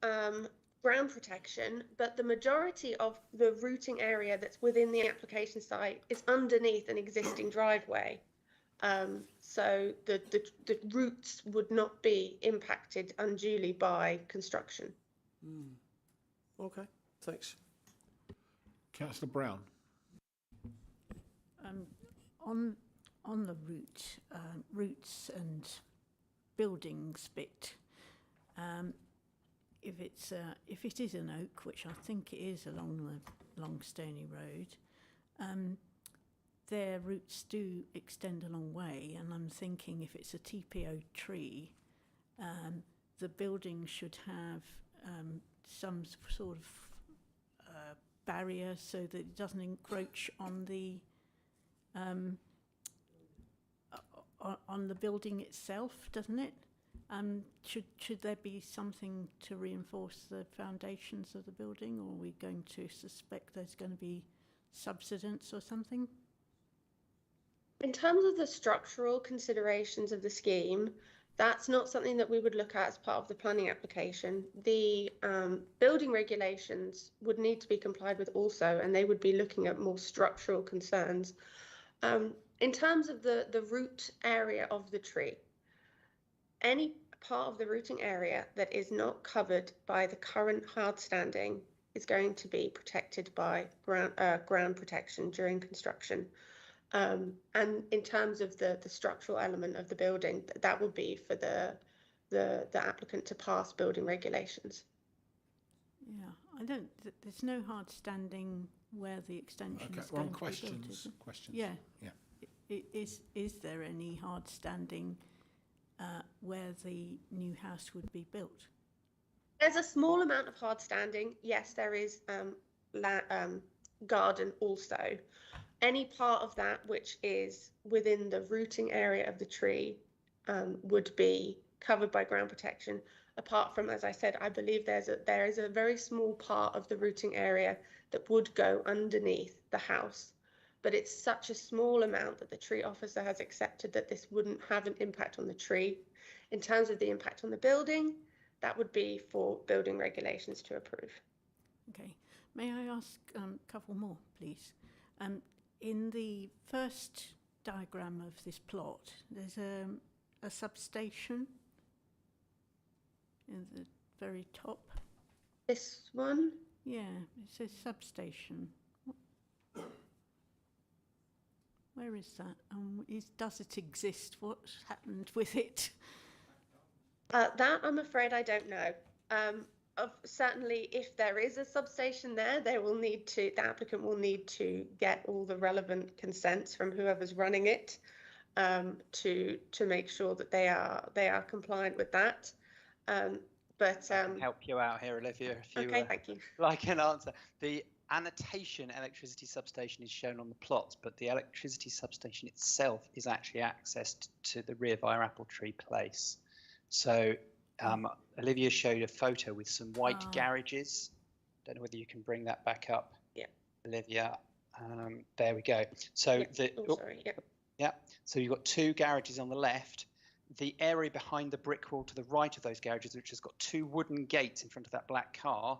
ground protection, but the majority of the routing area that's within the application site is underneath an existing driveway. So the routes would not be impacted unduly by construction. Okay, thanks. Councillor Brown. On the routes and buildings bit, if it is an oak, which I think it is along the Longstony Road, their roots do extend a long way, and I'm thinking if it's a TPO tree, the building should have some sort of barrier so that it doesn't encroach on the building itself, doesn't it? Should there be something to reinforce the foundations of the building, or are we going to suspect there's going to be subsidence or something? In terms of the structural considerations of the scheme, that's not something that we would look at as part of the planning application. The building regulations would need to be complied with also, and they would be looking at more structural concerns. In terms of the root area of the tree, any part of the rooting area that is not covered by the current hard standing is going to be protected by ground protection during construction. And in terms of the structural element of the building, that will be for the applicant to pass building regulations. Yeah, I don't. There's no hard standing where the extension Okay, is we're on going to be built, questions. is it? Questions. Yeah. Yeah. Is there any hard standing where the new house would be built? There's a small amount of hard standing. Yes, there is garden also. Any part of that which is within the rooting area of the tree would be covered by ground protection. Apart from, as I said, I believe there is a very small part of the rooting area that would go underneath the house, but it's such a small amount that the tree officer has accepted that this wouldn't have an impact on the tree. In terms of the impact on the building, that would be for building regulations to approve. Okay. May I ask a couple more, please? In the first diagram of this plot, there's a substation in the very top. This one? Yeah, it says substation. Where is that? Does it exist? What's happened with it? That I'm afraid I don't know. Certainly, if there is a substation there, the applicant will need to get all the relevant consents from whoever's running it to make sure that they are compliant with that. But I can help you out here, Olivia, if you thank you. like an answer. The annotation electricity substation is shown on the plots, but the electricity substation itself is actually accessed to the rear via Apple Tree Place. So Olivia showed a photo with some white garages. Don't know whether you can bring that back up. Yeah. Olivia, there we go. So so you've got two garages on the left. The area behind the brick wall to the right of those garages, which has got two wooden gates in front of that black car,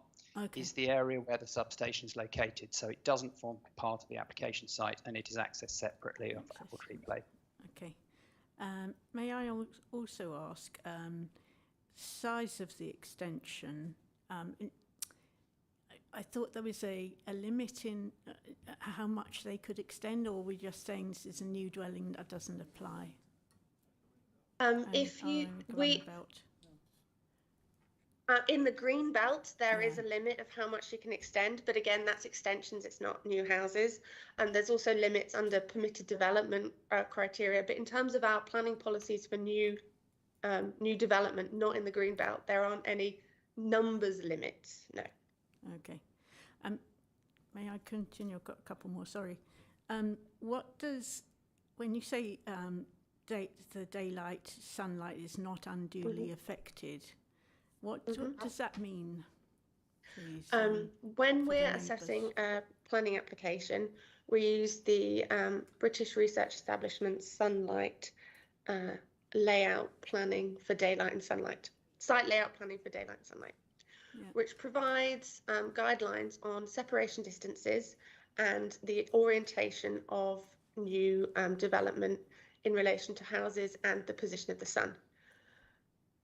is the area where the substation is located. So it doesn't form part of the application site, and it is accessed separately of Apple Tree Place. Okay. May I also ask, size of the extension? I thought there was a limit in how much they could extend, or we're just saying this is a new dwelling that doesn't apply? In the green belt, there is a limit of how much you can extend, but again, that's extensions, it's not new houses. And there's also limits under permitted development criteria. But in terms of our planning policies for new development, not in the green belt, there aren't any numbers limits, no. Okay. May I continue? I've got a couple more, sorry. What does, when you say the daylight, sunlight is not unduly affected, what does that mean, please? When we're assessing a planning application, we use the British Research Establishment's sunlight layout planning for daylight and sunlight, site layout planning for daylight and sunlight, which provides guidelines on separation distances and the orientation of new development in relation to houses and the position of the sun.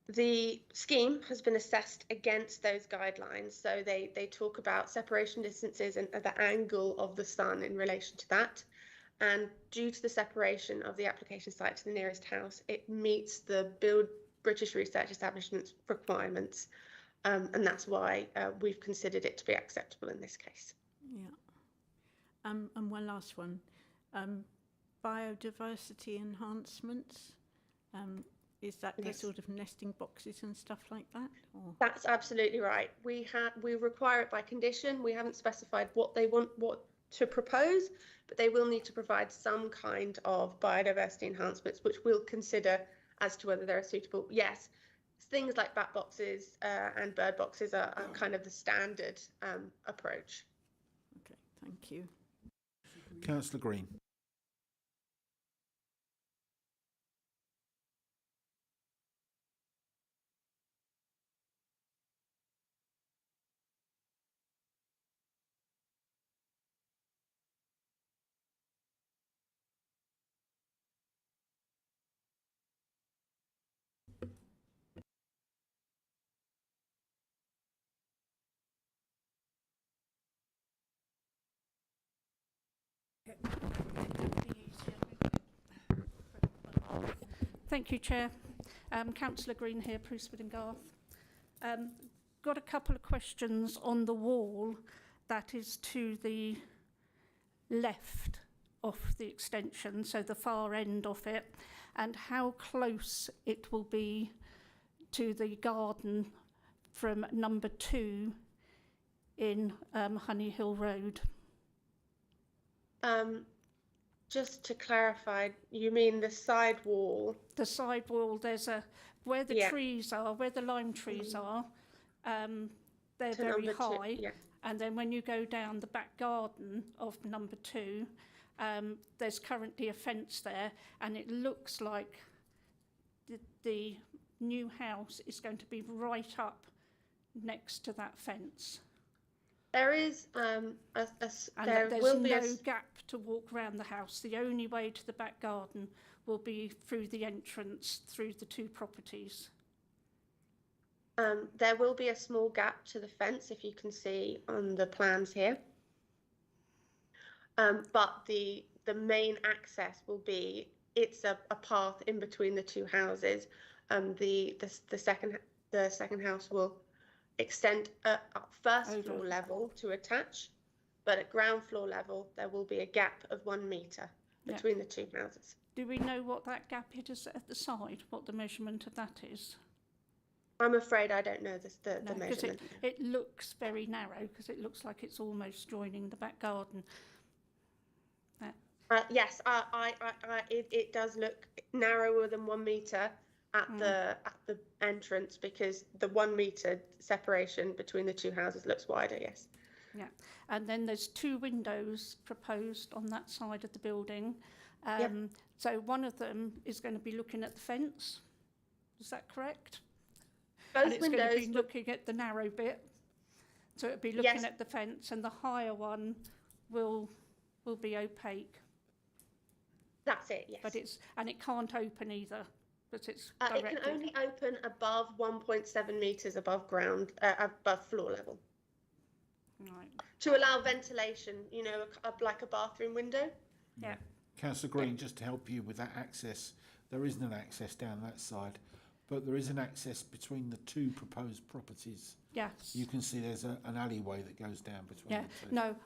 The scheme has been assessed against those guidelines, so they talk about separation distances and the angle of the sun in relation to that. And due to the separation of the application site to the nearest house, it meets the British Research Establishment's requirements, and that's why we've considered it to be acceptable in this case. Yeah. And one last one. Biodiversity enhancements. Is that the sort of nesting boxes and stuff like that? Or? That's absolutely right. We require it by condition. We haven't specified what they want to propose, but they will need to provide some kind of biodiversity enhancements, which we'll consider as to whether they're suitable. Yes, things like bat boxes and bird boxes are kind of the standard approach. Okay, thank you. Councillor Green. Thank you, Chair. Councillor Green here, Priestwood and Garth. Got a couple of questions on the wall that is to the left of the extension, so the far end of it, and how close it will be to the garden from number 2 in Honey Hill Road. Just to clarify, you mean the side wall? The side wall, there's where the Yeah. trees are, where the lime trees are, they're To very number two, high. yeah. And then when you go down the back garden of number 2, there's currently a fence there, and it looks like the new house is going to be right up next to that fence. There is And there there's will be no gap to walk around the house. The only way to the back garden will be through the entrance through the 2 properties. there will be a small gap to the fence, if you can see on the plans here. But the main access will be, it's a path in between the 2 houses. The second house will extend up first floor level to attach, but at ground floor level there will be a gap of 1 metre between the 2 houses. Do we know what that gap is at the side, what the measurement of that is? I'm afraid I don't know the No, 'cause measurement. it looks very narrow, because it looks like it's almost joining the back garden. Yes, it does look narrower than 1 metre at the entrance, because the 1 metre separation between the 2 houses looks wider. Yes. Yeah, and then there's 2 windows proposed on that side of the building. So one of them is going to be looking at the fence. Is that correct? Both and it's windows going to be looking at the narrow bit. So it'll be looking at the fence, and the higher one will be opaque. That's it. Yes. But it can't open either. But it's it directed. can only open above 1.7 metres above ground, above floor level. Right. To allow ventilation, you know, like a bathroom window. Yeah. Councillor Green, just to help you with that access, there isn't an access down that side, but there is an access between the 2 proposed properties. Yes. You can see there's an alleyway that goes down between Yeah, the 2. no,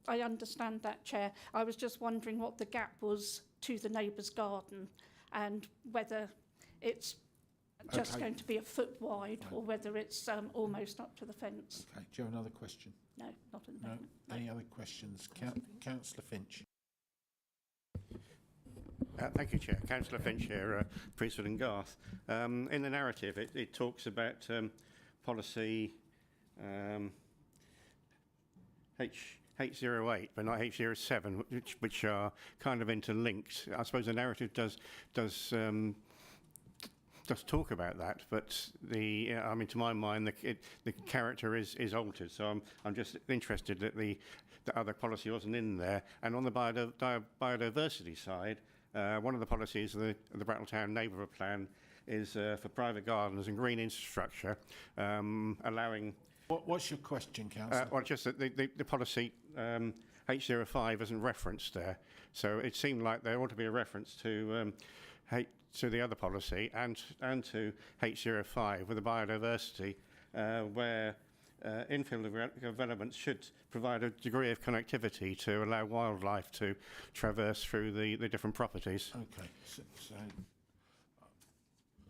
I understand that, Chair. I was just wondering what the gap was to the neighbour's garden, and whether it's just going to be a foot wide, or whether it's almost up to the fence. Okay, do you have another question? No, not at the No. moment. Any other questions? Councillor Finch. Thank you, Chair. Councillor Finch here, Priestwood and Garth. In the narrative, it talks about policy H08, but not H07, which are kind of interlinked. I suppose the narrative does talk about that, but I mean, to my mind, the character is altered. So I'm just interested that the other policy wasn't in there. And on the biodiversity side, one of the policies of the Brattletown Neighbourhood Plan is for private gardens and green infrastructure, allowing. What's your question, Councillor? Well, just that the policy H05 isn't referenced there, so it seemed like there ought to be a reference to the other policy and to H05 with the biodiversity, where infill developments should provide a degree of connectivity to allow wildlife to traverse through the different properties. Okay,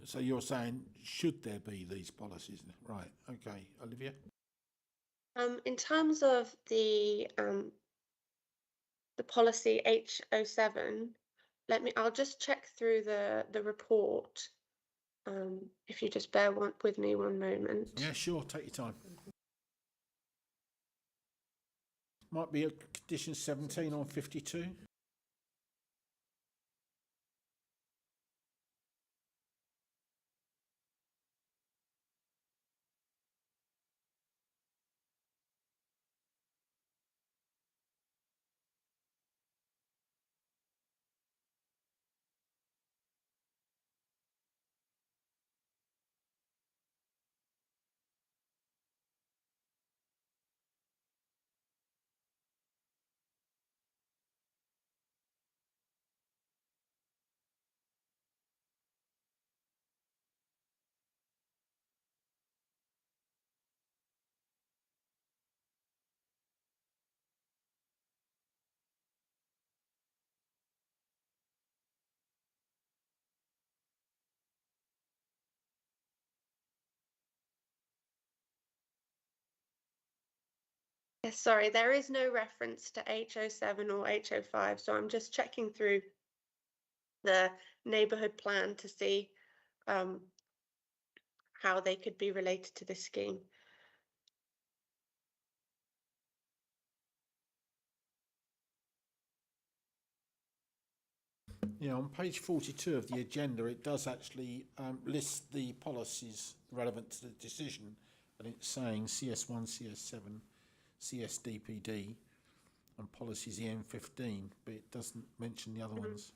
so you're saying, should there be these policies? Right, okay. Olivia? In terms of the policy H07, I'll just check through the report. If you just bear with me 1 moment. Yeah, sure, take your time. Might be a condition 17 on 52. Yes, sorry, there is no reference to H07 or H05, so I'm just checking through the neighbourhood plan to see how they could be related to this scheme. Yeah, on page 42 of the agenda, it does actually list the policies relevant to the decision, and it's saying CS1, CS7, CSDPD, and policies EN15, but it doesn't mention the other ones.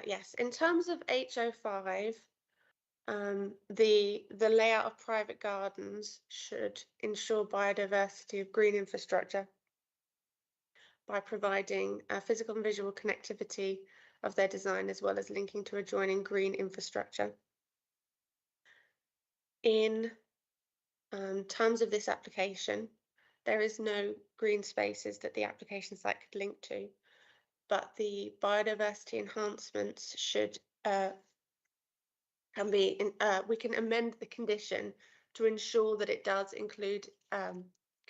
Yes, in terms of H05, the layout of private gardens should ensure biodiversity of green infrastructure by providing physical and visual connectivity of their design, as well as linking to adjoining green infrastructure. In terms of this application, there is no green spaces that the application site could link to, but the biodiversity enhancements should we can amend the condition to ensure that it does include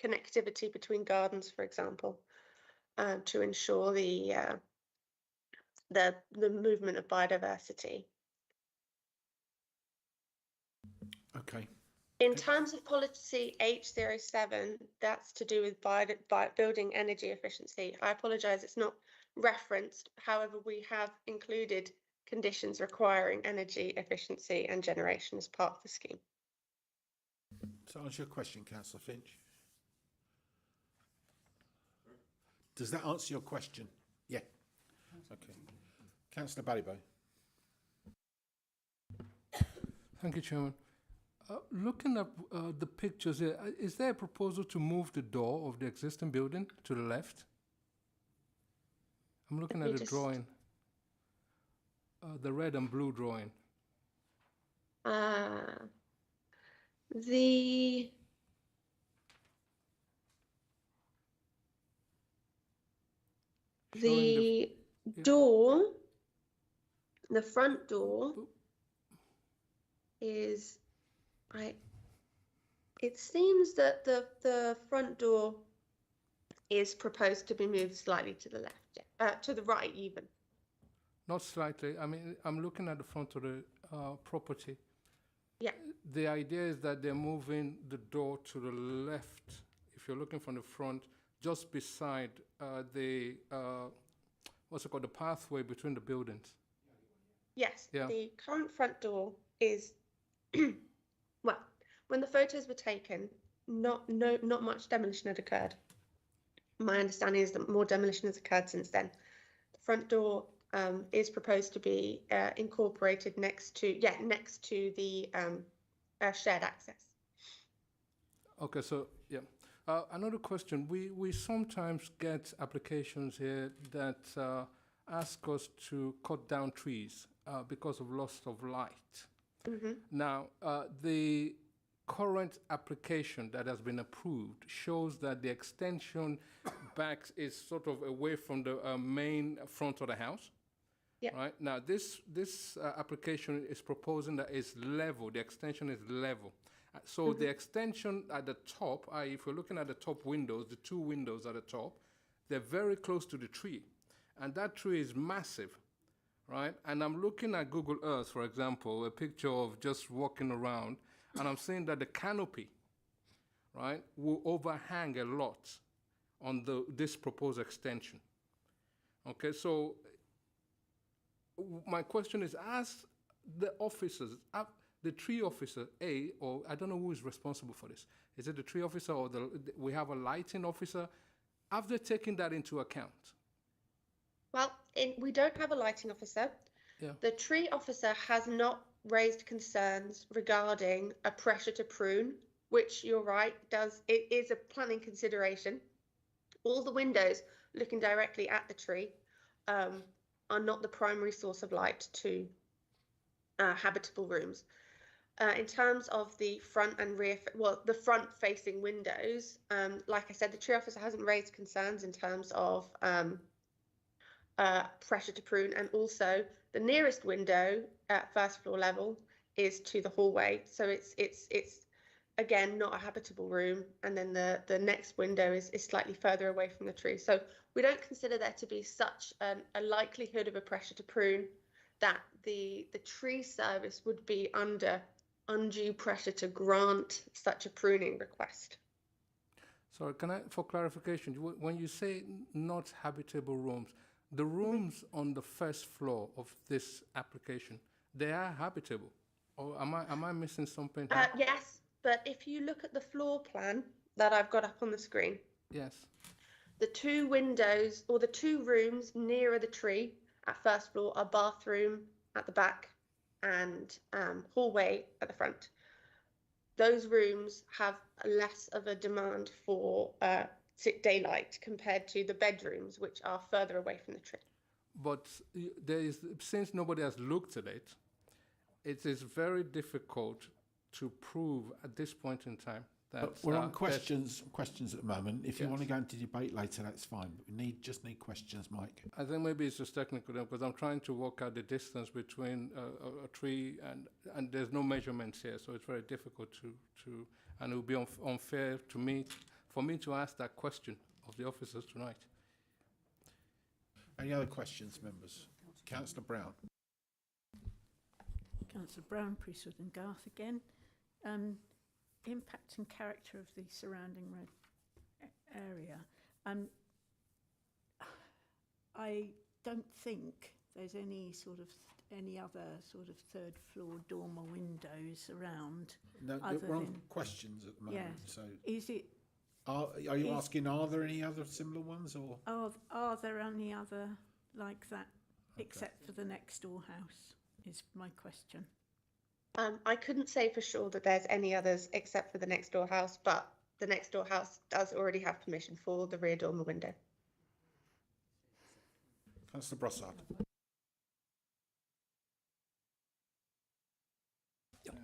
connectivity between gardens, for example, to ensure the movement of biodiversity. Okay. In terms of policy H07, that's to do with building energy efficiency. I apologise, it's not referenced. However, we have included conditions requiring energy efficiency and generation as part of the scheme. So answer your question, Councillor Finch. Does that answer your question? Yeah. Okay. Councillor Balibo. Thank you, Chairman. Looking at the pictures here, is there a proposal to move the door of the existing building to the left? I'm looking at the drawing, the red and blue drawing. The door, the front door is, it seems that the front door is proposed to be moved slightly to the left, to the right even. Not slightly. I mean, I'm looking at the front of the property. Yeah. The idea is that they're moving the door to the left. If you're looking from the front, just beside the what's it called, the pathway between the buildings. Yes. Yeah. The current front door is well, when the photos were taken, not much demolition had occurred. My understanding is that more demolition has occurred since then. The front door is proposed to be incorporated next to the shared access. Okay, so yeah. Another question. We sometimes get applications here that ask us to cut down trees because of loss of light. Mm-hmm. Now, the current application that has been approved shows that the extension back is sort of away from the main front of the house. Yeah. Right. Now, this application is proposing that it's level. The extension is level. So the extension at the top, if you're looking at the top windows, the two windows at the top, they're very close to the tree. and that tree is massive, right? And I'm looking at Google Earth, for example, a picture of just walking around, and I'm seeing that the canopy, right, will overhang a lot on this proposed extension. Okay, so my question is, as the officers, the tree officer, or I don't know who is responsible for this. Is it the tree officer or we have a lighting officer? Have they taken that into account? Well, we don't have a lighting officer. Yeah. The tree officer has not raised concerns regarding a pressure to prune, which you're right, it is a planning consideration. All the windows looking directly at the tree are not the primary source of light to habitable rooms. In terms of the front and rear, the front facing windows, like I said, the tree officer hasn't raised concerns in terms of pressure to prune, and also the nearest window at first floor level is to the hallway, so it's again not a habitable room, and then the next window is slightly further away from the tree. So we don't consider there to be such a likelihood of a pressure to prune that the tree service would be under undue pressure to grant such a pruning request. Sorry, for clarification, when you say not habitable rooms, the rooms on the first floor of this application, they are habitable, or am I missing something? Yes, but if you look at the floor plan that I've got up on the screen, yes, the two windows or the two rooms nearer the tree at first floor are bathroom at the back and hallway at the front. Those rooms have less of a demand for daylight compared to the bedrooms, which are further away from the tree. But since nobody has looked at it, it is very difficult to prove at this point in time that. But we're on questions at the moment. If you want to go into debate later, that's fine. But we just need questions, Mike. I think maybe it's just technical because I'm trying to work out the distance between a tree and there's no measurements here, so it's very difficult to and it would be unfair to me for me to ask that question of the officers tonight. Any other questions, members? Councillor Brown. Councillor Brown, Priestwood and Garth again. Impact and character of the surrounding area. I don't think there's any other sort of third floor dormer windows around. No, we're on questions at the moment. Yes. So is it? Are you asking? Are there any other similar ones, or are there any other like that, except for the next door house? Is my question. I couldn't say for sure that there's any others except for the next door house, but the next door house does already have permission for the rear dormer window. Councillor Brossard.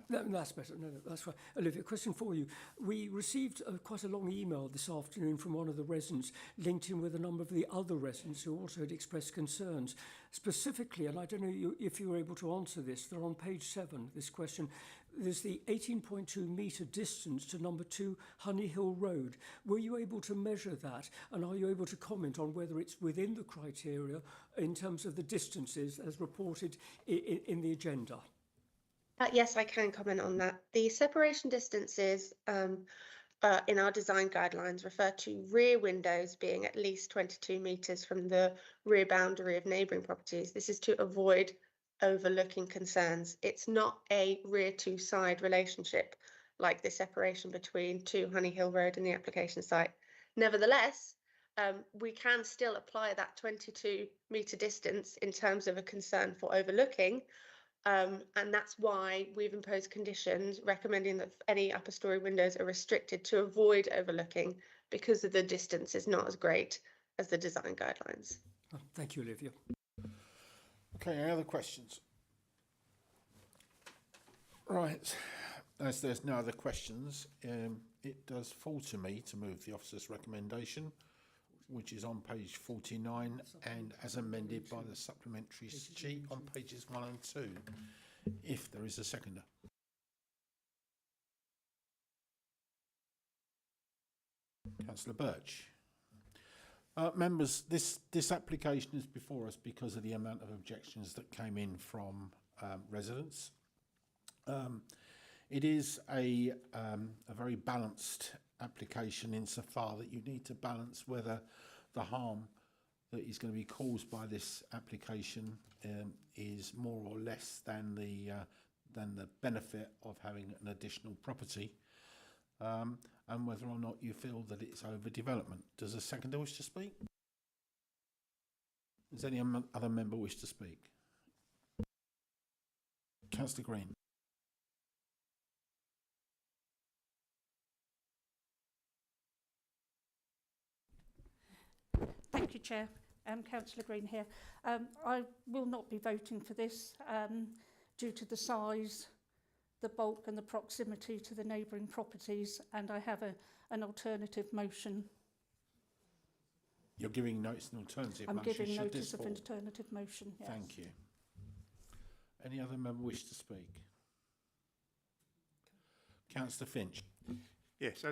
No, that's better. No, that's fine. Olivia, question for you. We received quite a long email this afternoon from one of the residents linked in with a number of the other residents who also had expressed concerns. Specifically, and I don't know if you were able to answer this, they're on page 7, this question. There's the 18.2 metre distance to number 2 Honey Hill Road. Were you able to measure that? And are you able to comment on whether it's within the criteria in terms of the distances as reported in the agenda? Yes, I can comment on that. The separation distances in our design guidelines refer to rear windows being at least 22 metres from the rear boundary of neighbouring properties. This is to avoid overlooking concerns. It's not a rear to side relationship like the separation between 2 Honey Hill Road and the application site. Nevertheless, we can still apply that 22 metre distance in terms of a concern for overlooking. And that's why we've imposed conditions recommending that any upper story windows are restricted to avoid overlooking because of the distance is not as great as the design guidelines. Oh, thank you, Olivia. Okay, any other questions? Right, as there's no other questions, it does fall to me to move the officer's recommendation, which is on page 49 and as amended by the supplementary sheet on pages 1 and 2, if there is a seconder. Councillor Birch. Members, this application is before us because of the amount of objections that came in from residents. It is a very balanced application insofar that you need to balance whether the harm that is going to be caused by this application is more or less than the benefit of having an additional property, and whether or not you feel that it's overdevelopment. Does a seconder wish to speak? Does any other member wish to speak? Councillor Green. Thank you, Chair. Councillor Green here. I will not be voting for this due to the size, the bulk and the proximity to the neighbouring properties, and I have an alternative motion. You're giving notice an alternative I'm motion. giving Should notice this of fall? an alternative motion, yes. Thank you. Any other member wish to speak? Councillor Finch. Yes,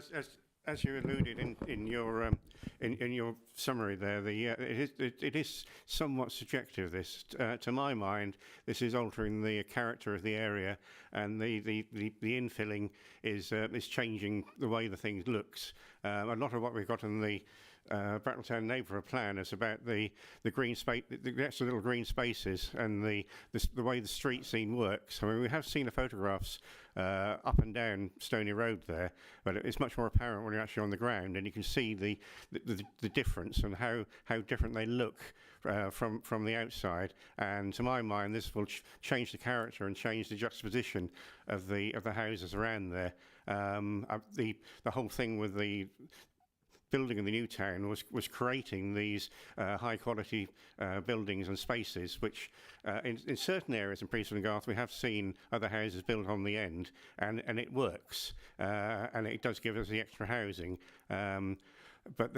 as you alluded in your summary there, it is somewhat subjective. This, to my mind, this is altering the character of the area, and the infilling is changing the way the thing looks. A lot of what we've got in the Brattletown neighbourhood plan is about the green space, the extra little green spaces, and the way the street scene works. I mean, we have seen the photographs up and down Stony Road there, but it's much more apparent when you're actually on the ground, and you can see the difference and how different they look from the outside. And to my mind, this will change the character and change the juxtaposition of the houses around there. The whole thing with the building in the new town was creating these high quality buildings and spaces, which in certain areas in Priestwood and Garth we have seen other houses built on the end, and it works, and it does give us the extra housing, but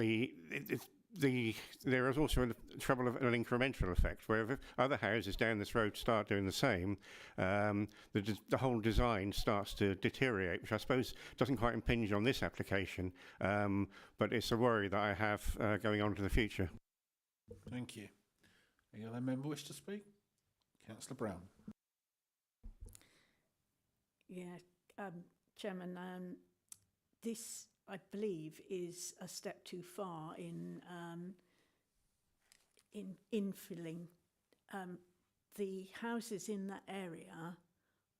there is also a trouble of an incremental effect, where if other houses down this road start doing the same, the whole design starts to deteriorate, which I suppose doesn't quite impinge on this application, but it's a worry that I have going on to the future. Thank you. Any other member wish to speak? Councillor Brown. Yeah, Chairman, this, I believe, is a step too far in infilling. The houses in that area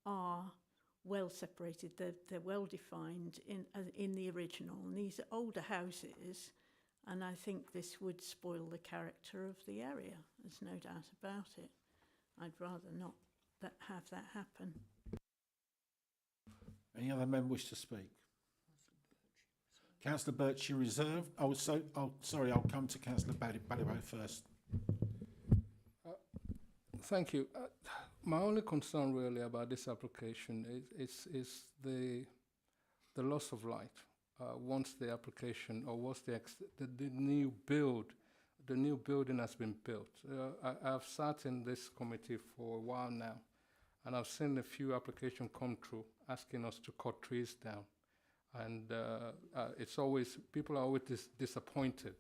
are well separated. They're well defined in the original. And these are older houses, and I think this would spoil the character of the area. There's no doubt about it. I'd rather not have that happen. Any other member wish to speak? Councillor Birch, you reserved. Sorry, I'll come to Councillor Balibo first. Thank you. My only concern really about this application is the loss of light once the application, or once the new building has been built. I've sat in this committee for a while now, and I've seen a few applications come through asking us to cut trees down. And it's always, people are always disappointed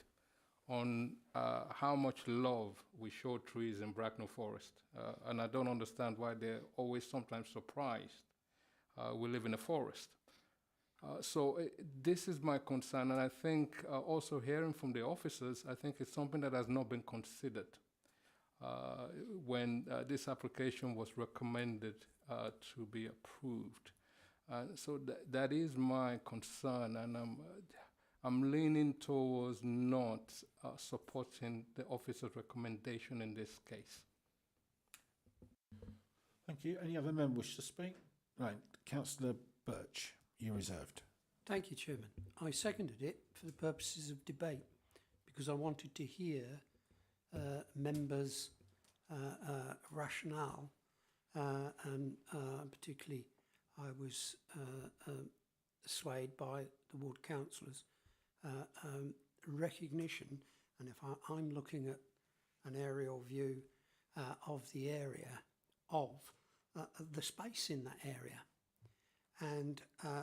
on how much love we show trees in Bracknell Forest. And I don't understand why they're always sometimes surprised we live in a forest. So this is my concern, and I think also hearing from the officers, I think it's something that has not been considered when this application was recommended to be approved. So that is my concern, and I'm leaning towards not supporting the officer's recommendation in this case. Thank you. Any other member wish to speak? Right, Councillor Birch, you're reserved. Thank you, Chairman. I seconded it for the purposes of debate because I wanted to hear members' rationale, and particularly I was swayed by the ward councillors' recognition, and if I'm looking at an aerial view of the area, of the space in that area, and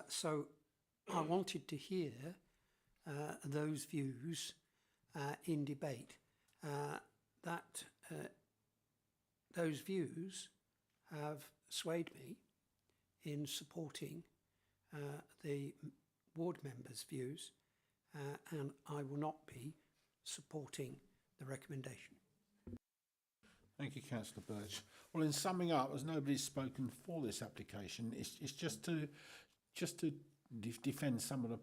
so I wanted to hear those views in debate. That those views have swayed me in supporting the ward members' views, and I will not be supporting the recommendation. Thank you, Councillor Birch. Well, in summing up, as nobody's spoken for this application, it's just to defend some of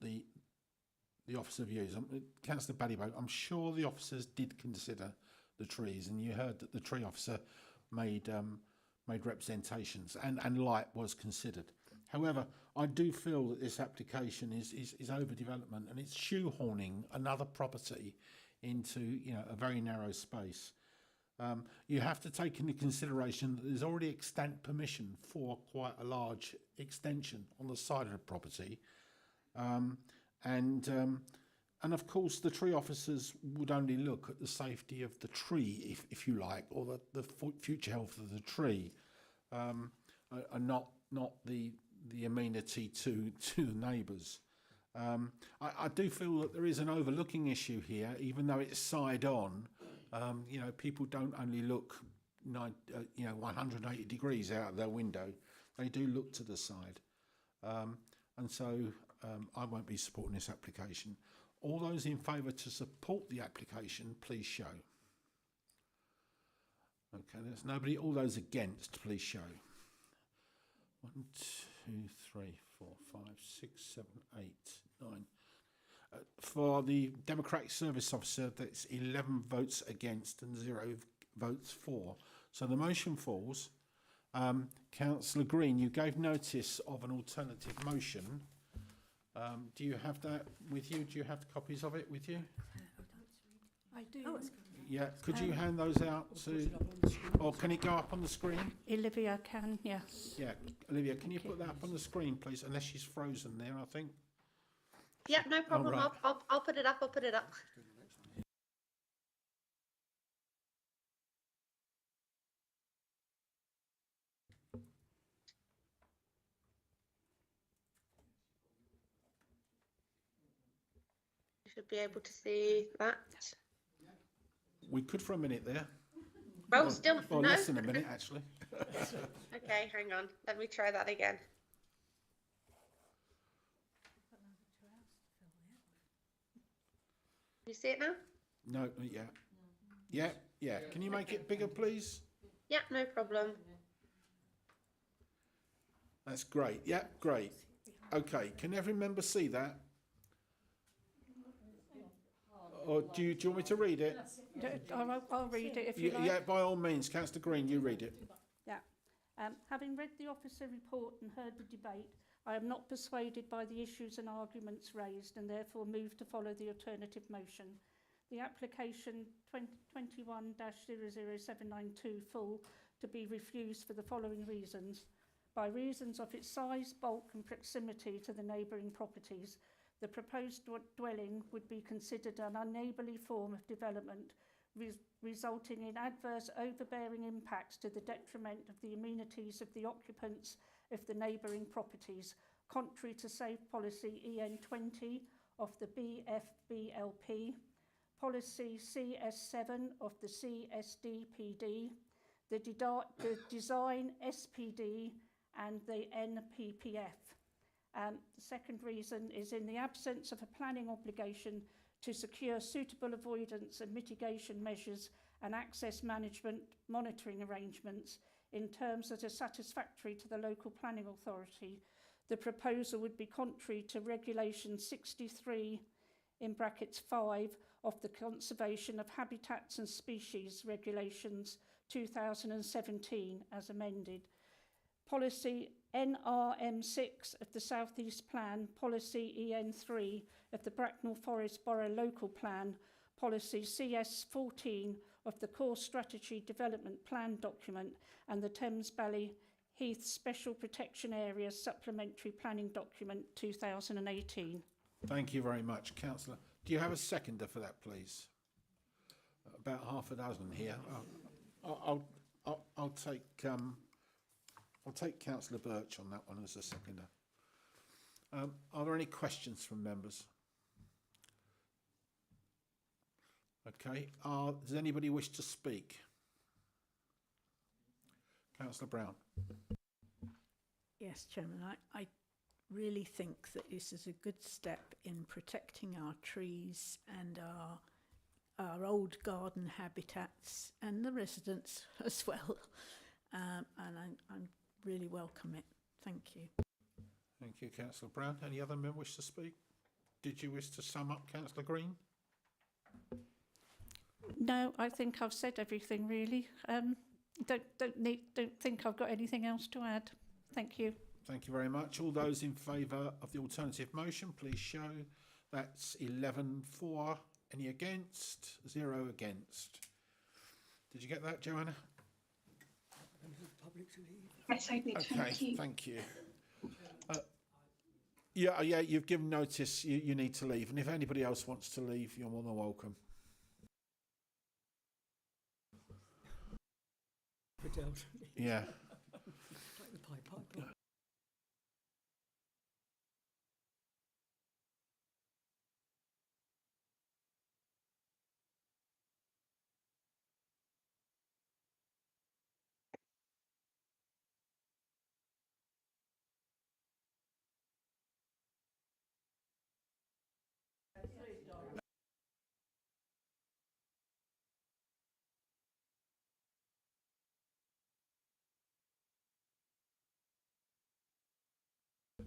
the officer views. Councillor Baddyboat, I'm sure the officers did consider the trees, and you heard that the tree officer made representations, and light was considered. However, I do feel that this application is overdevelopment, and it's shoehorning another property into a very narrow space. You have to take into consideration that there's already extant permission for quite a large extension on the side of the property, and of course the tree officers would only look at the safety of the tree, if you like, or the future health of the tree, and not the amenity to the neighbours. I do feel that there is an overlooking issue here, even though it's side on. People don't only look 180 degrees out of their window. They do look to the side. And so I won't be supporting this application. All those in favour to support the application, please show. Okay, there's nobody. All those against, please show. 1, 2, 3, 4, 5, 6, 7, 8, 9. For the Democratic Service Officer, that's 11 votes against and 0 votes for. So the motion falls. Councillor Green, you gave notice of an alternative motion. Do you have that with you? Do you have copies of it with you? I do. Yeah, could you hand those out to, or can it go up on the screen? Olivia can, yes. Yeah, Olivia, can you put that up on the screen, please? Unless she's frozen there, I think. Yeah, no problem. right. I'll put it up. I'll put it up. You should be able to see that. We could for a minute there. Well, still Or no. less than a minute, actually. Okay, hang on. Let me try that again. You see it now? No, not yet. Yeah. Can you make it bigger, please? Yeah, no problem. That's great. Yeah, great. Okay, can every member see that? Or do you want me to read it? I'll read it if you like. Yeah, by all means. Councillor Green, you read it. Yeah. Having read the officer report and heard the debate, I am not persuaded by the issues and arguments raised and therefore move to follow the alternative motion. The application 21-00792 full to be refused for the following reasons. By reasons of its size, bulk and proximity to the neighbouring properties, the proposed dwelling would be considered an unneighbourly form of development, resulting in adverse overbearing impacts to the detriment of the amenities of the occupants of the neighbouring properties, contrary to Safe Policy EN20 of the BFBLP, Policy CS7 of the CSDPD, the Design SPD and the NPPF. The second reason is in the absence of a planning obligation to secure suitable avoidance and mitigation measures and access management monitoring arrangements in terms that are satisfactory to the local planning authority, the proposal would be contrary to Regulation 63 in brackets 5 of the Conservation of Habitats and Species Regulations 2017 as amended. Policy NRM6 of the South East Plan, Policy EN3 of the Bracknell Forest Borough Local Plan, Policy CS14 of the Core Strategy Development Plan document and the Thames Valley Heath Special Protection Area Supplementary Planning Document 2018. Thank you very much, Councillor. Do you have a seconder for that, please? About half a dozen here. I'll take Councillor Birch on that one as a seconder. Are there any questions from members? Okay. Does anybody wish to speak? Councillor Brown. Yes, Chairman, I really think that this is a good step in protecting our trees and our old garden habitats and the residents as well. And I really welcome it. Thank you. Thank you, Councillor Brown. Any other member wish to speak? Did you wish to sum up, Councillor Green? No, I think I've said everything really. Don't think I've got anything else to add. Thank you. Thank you very much. All those in favour of the alternative motion, please show. That's 11-4. Any against? 0 against. Did you get that, Joanna? Yes, I did. Okay, thank you. Yeah, you've given notice you need to leave, and if anybody else wants to leave, you're more than welcome. Yeah. Like the Pied Piper.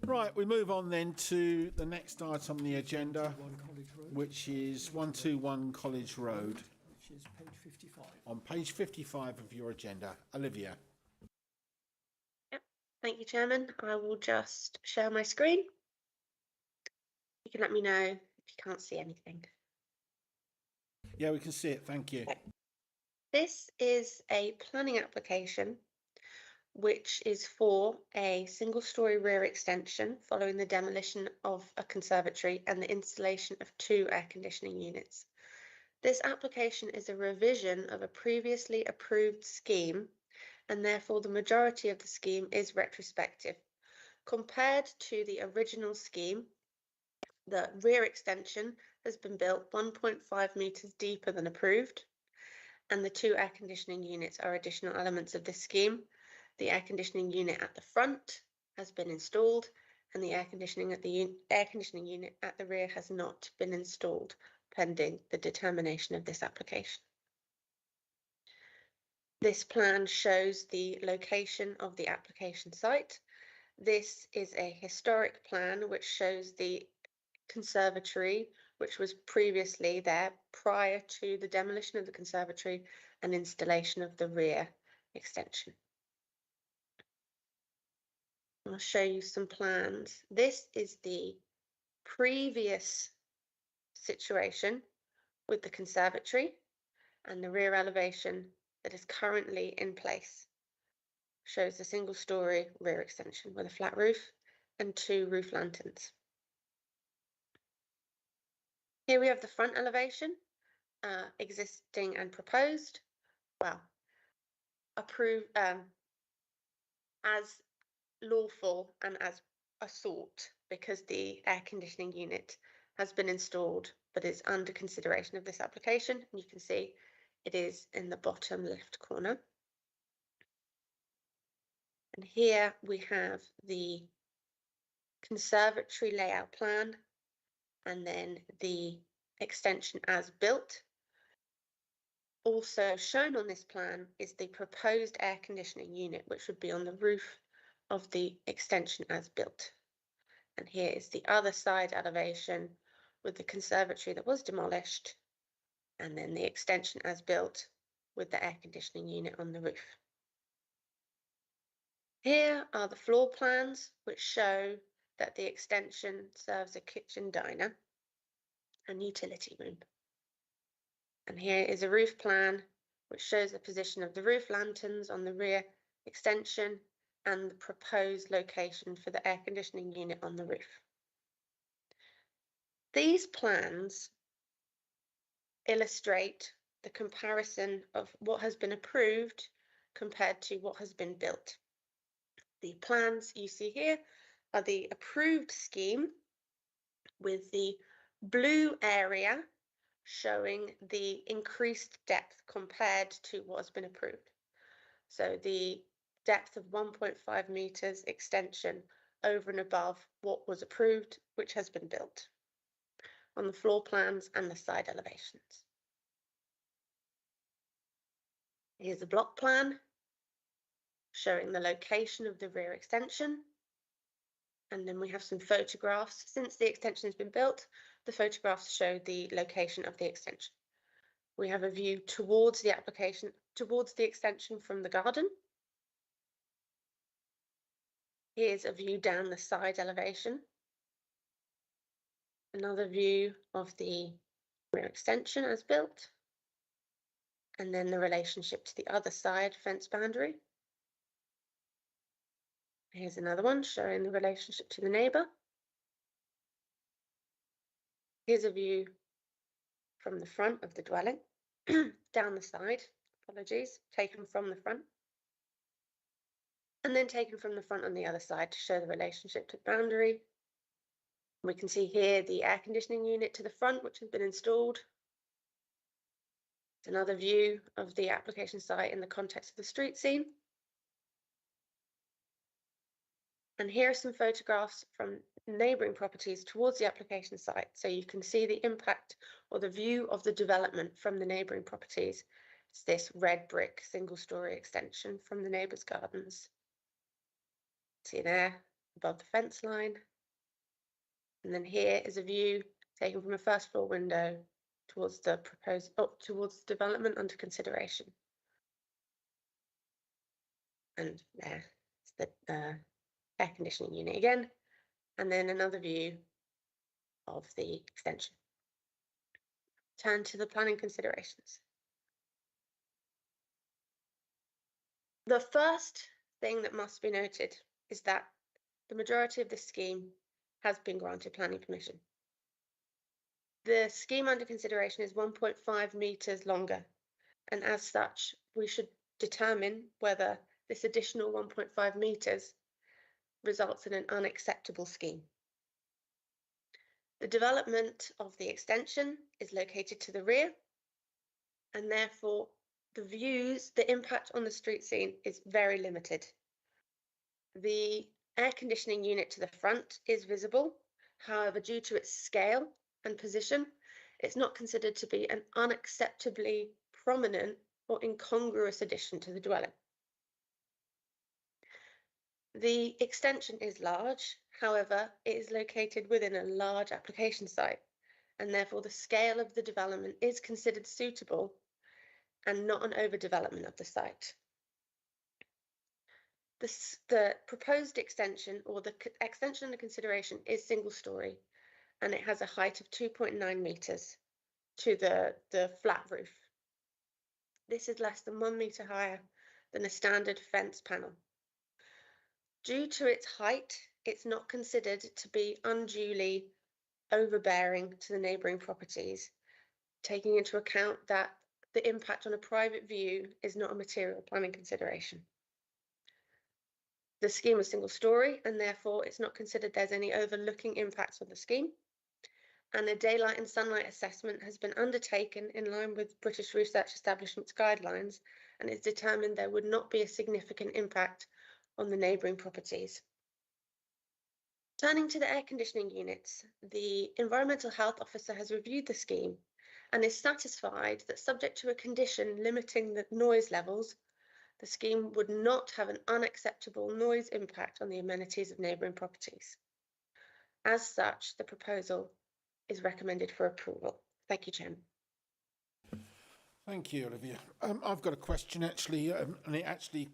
Right, we move on then to the next item on the agenda, which is 121 College Road. Which is page 55. On page 55 of your agenda. Olivia. Yep. Thank you, Chairman. I will just share my screen. You can let me know if you can't see anything. Yeah, we can see it. Thank you. This is a planning application which is for a single-storey rear extension following the demolition of a conservatory and the installation of 2 air conditioning units. This application is a revision of a previously approved scheme, and therefore the majority of the scheme is retrospective. Compared to the original scheme, the rear extension has been built 1.5 metres deeper than approved, and the 2 air conditioning units are additional elements of this scheme. The air conditioning unit at the front has been installed, and the air conditioning unit at the rear has not been installed, pending the determination of this application. This plan shows the location of the application site. This is a historic plan which shows the conservatory, which was previously there prior to the demolition of the conservatory and installation of the rear extension. I'll show you some plans. This is the previous situation with the conservatory and the rear elevation that is currently in place. Shows a single-storey rear extension with a flat roof and 2 roof lanterns. Here we have the front elevation, existing and proposed. Well, approved as lawful and as a sort, because the air conditioning unit has been installed but is under consideration of this application. And you can see it is in the bottom left corner. And here we have the conservatory layout plan and then the extension as built. Also shown on this plan is the proposed air conditioning unit, which would be on the roof of the extension as built. And here is the other side elevation with the conservatory that was demolished, and then the extension as built with the air conditioning unit on the roof. Here are the floor plans which show that the extension serves a kitchen diner and utility room. And here is a roof plan which shows the position of the roof lanterns on the rear extension and the proposed location for the air conditioning unit on the roof. These plans illustrate the comparison of what has been approved compared to what has been built. The plans you see here are the approved scheme with the blue area showing the increased depth compared to what has been approved. So the depth of 1.5 metres extension over and above what was approved, which has been built on the floor plans and the side elevations. Here's a block plan showing the location of the rear extension. And then we have some photographs. Since the extension has been built, the photographs show the location of the extension. We have a view towards the extension from the garden. Here's a view down the side elevation. Another view of the rear extension as built. And then the relationship to the other side fence boundary. Here's another one showing the relationship to the neighbour. Here's a view from the front of the dwelling, down the side, apologies, taken from the front. And then taken from the front on the other side to show the relationship to the boundary. We can see here the air conditioning unit to the front, which has been installed. It's another view of the application site in the context of the street scene. And here are some photographs from neighbouring properties towards the application site, so you can see the impact or the view of the development from the neighbouring properties. It's this red brick single-storey extension from the neighbours' gardens. See there, above the fence line. And then here is a view taken from a first floor window towards the towards the development under consideration. And there's the air conditioning unit again, and then another view of the extension. Turn to the planning considerations. The first thing that must be noted is that the majority of the scheme has been granted planning permission. The scheme under consideration is 1.5 metres longer, and as such, we should determine whether this additional 1.5 metres results in an unacceptable scheme. The development of the extension is located to the rear, and therefore the impact on the street scene is very limited. The air conditioning unit to the front is visible, however, due to its scale and position, it's not considered to be an unacceptably prominent or incongruous addition to the dwelling. The extension is large, however, it is located within a large application site, and therefore the scale of the development is considered suitable and not an overdevelopment of the site. The proposed extension, or the extension under consideration, is single-storey, and it has a height of 2.9 metres to the flat roof. This is less than 1 metre higher than a standard fence panel. Due to its height, it's not considered to be unduly overbearing to the neighbouring properties, taking into account that the impact on a private view is not a material planning consideration. The scheme is single-storey, and therefore it's not considered there's any overlooking impacts on the scheme. And a daylight and sunlight assessment has been undertaken in line with British Research Establishment's guidelines, and it's determined there would not be a significant impact on the neighbouring properties. Turning to the air conditioning units, the Environmental Health Officer has reviewed the scheme and is satisfied that, subject to a condition limiting the noise levels, the scheme would not have an unacceptable noise impact on the amenities of neighbouring properties. As such, the proposal is recommended for approval. Thank you, Chairman. Thank you, Olivia. I've got a question actually, and it actually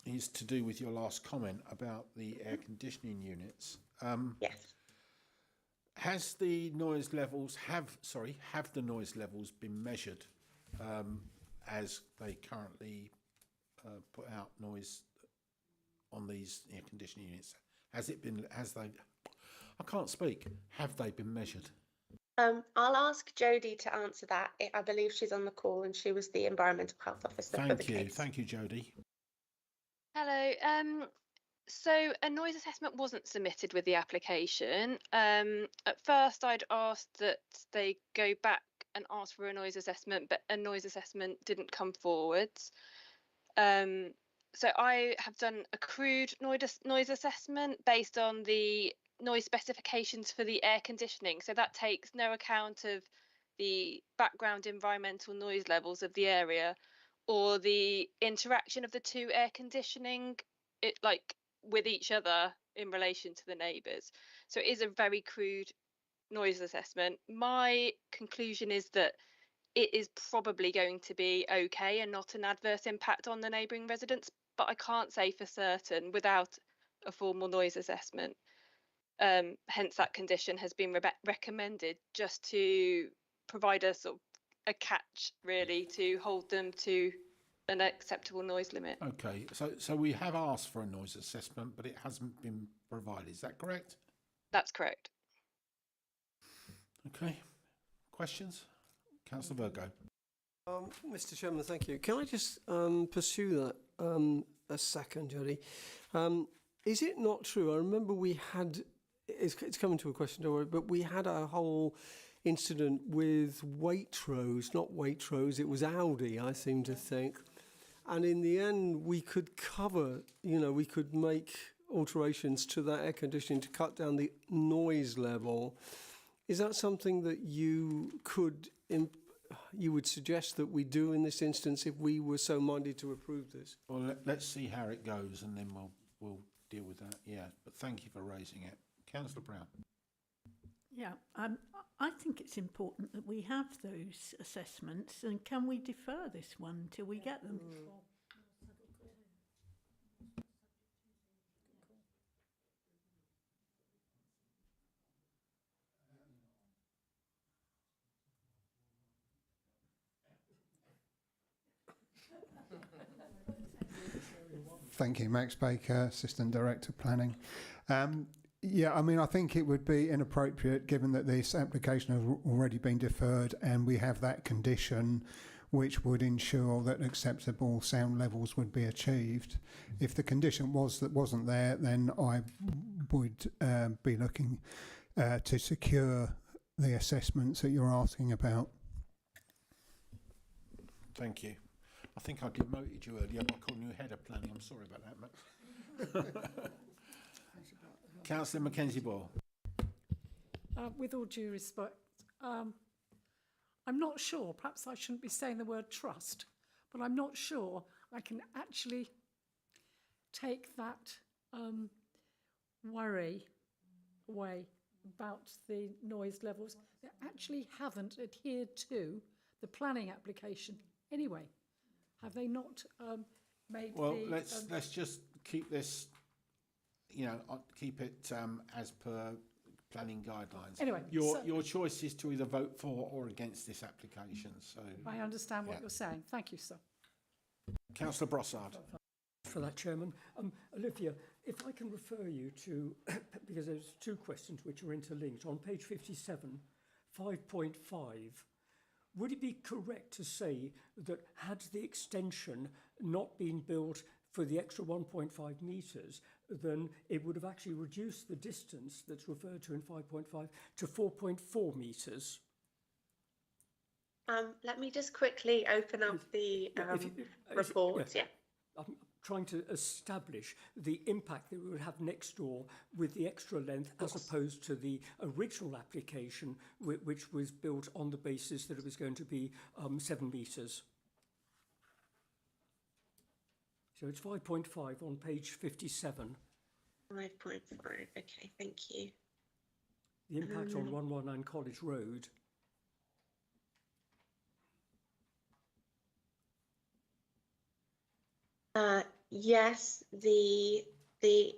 is to do with your last comment about the air conditioning units. Yes. Have the noise levels been measured as they currently put out noise on these air conditioning units? Have they been measured? I'll ask Jodie to answer that. I believe she's on the call, and she was the Environmental Health Officer for the case. Thank you, Jodie. Hello. So a noise assessment wasn't submitted with the application. At first, I'd asked that they go back and ask for a noise assessment, but a noise assessment didn't come forwards. So I have done a crude noise assessment based on the noise specifications for the air conditioning. So that takes no account of the background environmental noise levels of the area or the interaction of the two air conditioning with each other in relation to the neighbours. So it is a very crude noise assessment. My conclusion is that it is probably going to be okay and not an adverse impact on the neighbouring residents, but I can't say for certain without a formal noise assessment. Hence that condition has been recommended just to provide a sort of a catch really to hold them to an acceptable noise limit. Okay, so we have asked for a noise assessment, but it hasn't been provided. Is that correct? That's correct. Okay. Questions? Councillor Virgo. Mr. Chairman, thank you. Can I just pursue that a second, Jodie? Is it not true? I remember we had, it's coming to a question, don't worry, but we had a whole incident with Waitrose, not Waitrose, it was Audi, I seem to think. And in the end, we could cover, we could make alterations to that air conditioning to cut down the noise level. Is that something that you would suggest that we do in this instance if we were so minded to approve this? Well, let's see how it goes, and then we'll deal with that. Yeah, but thank you for raising it, Councillor Brown. Yeah, I think it's important that we have those assessments, and can we defer this one till we get them? Thank you, Max Baker, Assistant Director Planning. Yeah, I mean, I think it would be inappropriate given that this application has already been deferred and we have that condition which would ensure that acceptable sound levels would be achieved. If the condition wasn't there, then I would be looking to secure the assessments that you're asking about. Thank you. I think I demoted you earlier by calling you head of planning. I'm sorry about that, Max. Councillor Mackenzie Boyle. With all due respect, I'm not sure, perhaps I shouldn't be saying the word trust, but I'm not sure I can actually take that worry away about the noise levels. They actually haven't adhered to the planning application anyway. Have they not made well, the... let's just keep this, keep it as per planning guidelines. Anyway, your choice is to either vote for or against this application. So I understand what you're saying. Thank you, sir. Councillor Brossard. For that, Chairman. Olivia, if I can refer you to, because there's two questions which are interlinked. On page 57, 5.5, would it be correct to say that had the extension not been built for the extra 1.5 metres, then it would have actually reduced the distance that's referred to in 5.5 to 4.4 metres? Let me just quickly open up the report. Yeah. I'm trying to establish the impact that we would have next door with the extra length as opposed to the original application, which was built on the basis that it was going to be 7 metres. So it's 5.5 on page 57. 5.5, okay, thank you. The impact on 119 College Road. Yes, the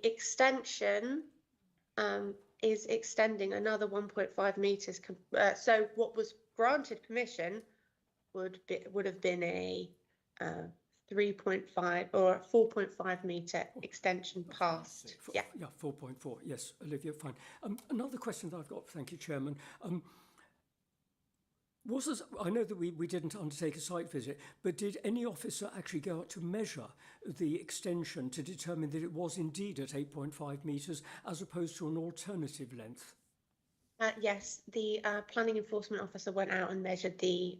extension is extending another 1.5 metres. So what was granted permission would have been a 3.5 or 4.5 metre extension past. Yeah. Yeah, 4.4. Yes, Olivia, fine. Another question that I've got, thank you, Chairman. I know that we didn't undertake a site visit, but did any officer actually go out to measure the extension to determine that it was indeed at 8.5 metres as opposed to an alternative length? Yes, the planning enforcement officer went out and measured the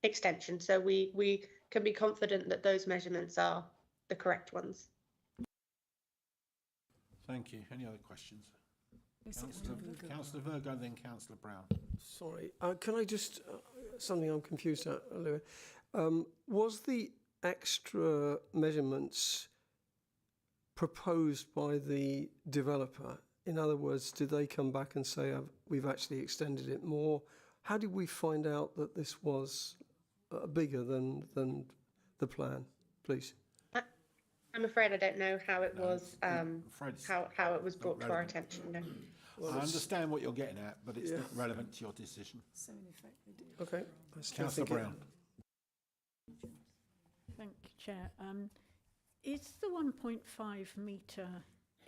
extension, so we can be confident that those measurements are the correct ones. Thank you. Any other questions? Councillor Virgo, then Councillor Brown. Sorry, can I just, something I'm confused at, Olivia. Was the extra measurements proposed by the developer? In other words, did they come back and say, we've actually extended it more? How did we find out that this was bigger than the plan, please? I'm afraid I don't know how it was, how it was brought to our attention. No. Well, I understand what you're getting at, but it's not relevant to your decision. Okay. Councillor Brown. Thank you, Chair. Is the 1.5 metre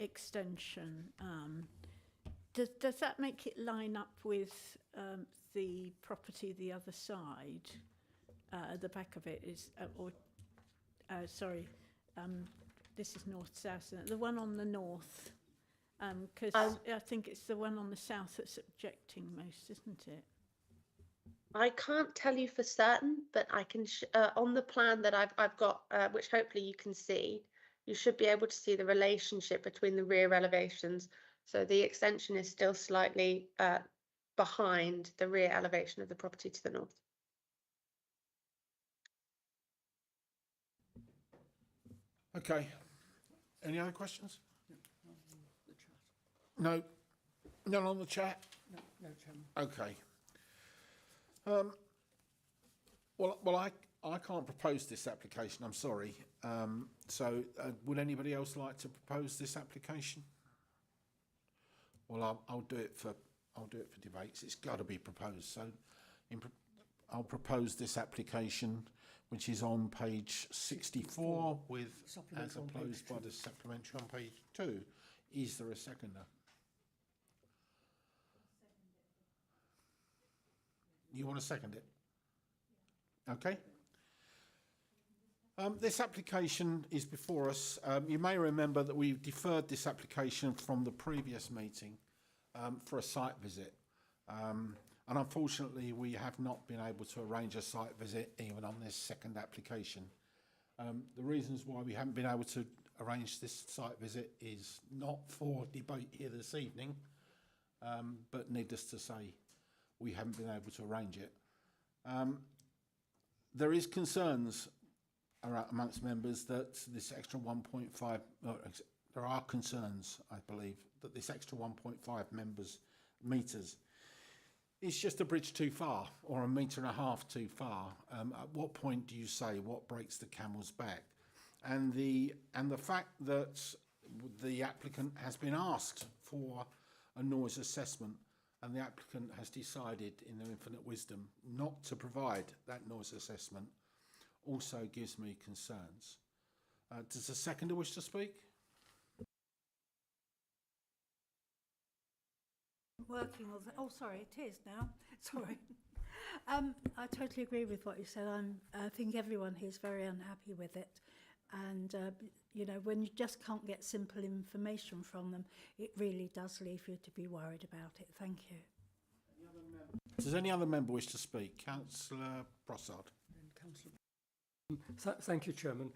extension, does that make it line up with the property the other side? At the back of it is, this is north-south, the one on the north, because I think it's the one on the south that's objecting most, isn't it? I can't tell you for certain, but I can on the plan that I've got, which hopefully you can see, you should be able to see the relationship between the rear elevations. So the extension is still slightly behind the rear elevation of the property to the north. Okay. Any other questions? No. None on the chat? No, Chairman. Okay. Well, I can't propose this application. I'm sorry. So, would anybody else like to propose this application? Well, I'll do it for debates. It's got to be proposed. So, I'll propose this application, which is on page 64, with as opposed by the supplementary on page 2. Is there a seconder? You want to second it? Okay. This application is before us. You may remember that we deferred this application from the previous meeting for a site visit. And unfortunately, we have not been able to arrange a site visit even on this second application. The reasons why we haven't been able to arrange this site visit is not for debate here this evening, but needless to say, we haven't been able to arrange it. There is concerns amongst members that this extra 1.5, there are concerns, I believe, that this extra 1.5 metres is just a bridge too far, or a metre and a half too far. At what point do you say what breaks the camel's back? And the fact that the applicant has been asked for a noise assessment, and the applicant has decided in their infinite wisdom not to provide that noise assessment, also gives me concerns. Does the seconder wish to speak? Working with, oh sorry, it is now. Sorry. I totally agree with what you said. I think everyone here is very unhappy with it. And, you know, when you just can't get simple information from them, it really does leave you to be worried about it. Thank you. Does any other member wish to speak? Councillor Brossard. Thank you, Chairman.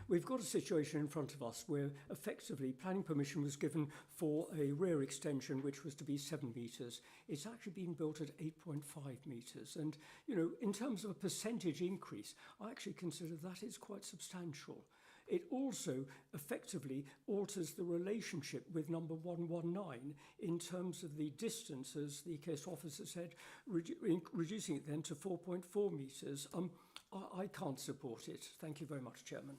We've got a situation in front of us where effectively planning permission was given for a rear extension which was to be 7 metres. It's actually been built at 8.5 metres. And, you know, in terms of a percentage increase, I actually consider that is quite substantial. It also effectively alters the relationship with number 119 in terms of the distance, as the case officer said, reducing it then to 4.4 metres. I can't support it. Thank you very much, Chairman.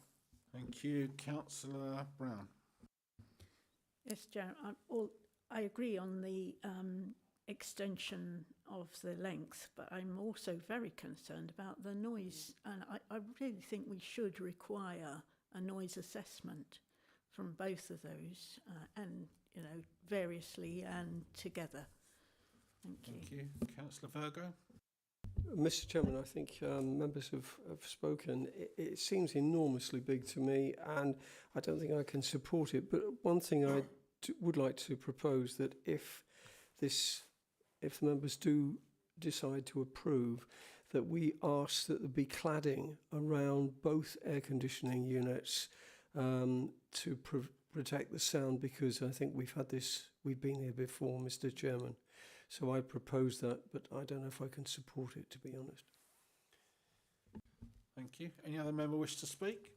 Thank you. Councillor Brown. Yes, Chair. I agree on the extension of the length, but I'm also very concerned about the noise. And I really think we should require a noise assessment from both of those, and, you know, variously and together. Thank you. Thank you. Councillor Virgo. Mr. Chairman, I think members have spoken. It seems enormously big to me, and I don't think I can support it. But one thing I would like to propose, that if the members do decide to approve, that we ask that there be cladding around both air conditioning units to protect the sound, because I think we've been here before, Mr. Chairman. So I propose that, but I don't know if I can support it, to be honest. Thank you. Any other member wish to speak?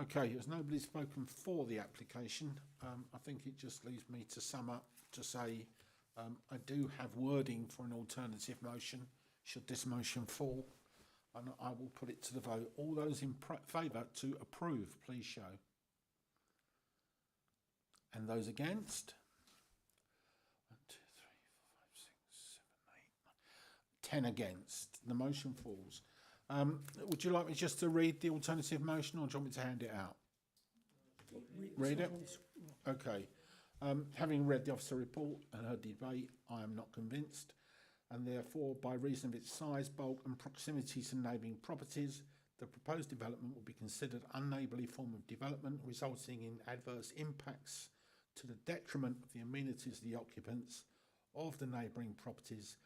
Okay, as nobody's spoken for the application, I think it just leaves me to sum up to say I do have wording for an alternative motion should this motion fall, and I will put it to the vote. All those in favour to approve, please show. And those against? 1, 2, 3, 4, 5, 6, 7, 8, 9. 10 against. The motion falls. Would you like me just to read the alternative motion, or do you want me to hand it out? Read it? Okay. Having read the officer report and heard the debate, I am not convinced, and therefore, by reason of its size, bulk and proximity to neighbouring properties, the proposed development will be considered unneighbourly form of development, resulting in adverse impacts to the detriment of the amenities of the occupants of the neighbouring properties,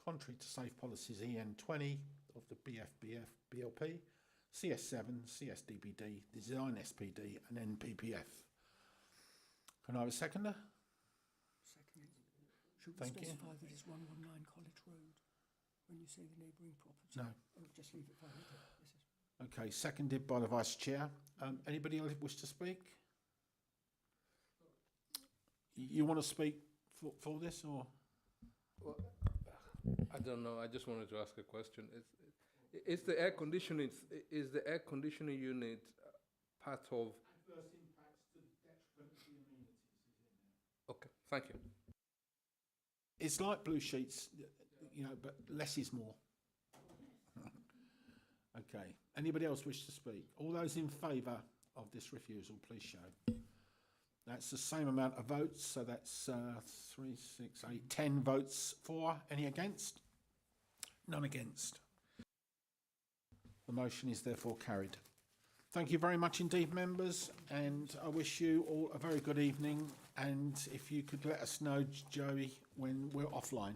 contrary to safe policies EN20 of the BFBF BLP, CS7, CSDBD, Design SPD and NPPF. Can I have a seconder? Second. Should we Thank you. specify that it's 119 College Road when you say the neighbouring property? No. Oh, just leave it by that. Okay, seconded by the Vice Chair. Anybody else wish to speak? You want to speak for this, or? Well, I don't know. I just wanted to ask a question. Is the air conditioning unit part of? Adverse impacts to the detriment of the amenities is in there. Okay, thank you. It's like blue sheets, you know, but less is more. Okay. Anybody else wish to speak? All those in favour of this refusal, please show. That's the same amount of votes, so that's 3, 6, 8, 10 votes for. Any against? None against. The motion is therefore carried. Thank you very much indeed, members, and I wish you all a very good evening. And if you could let us know, Joey, when we're offline.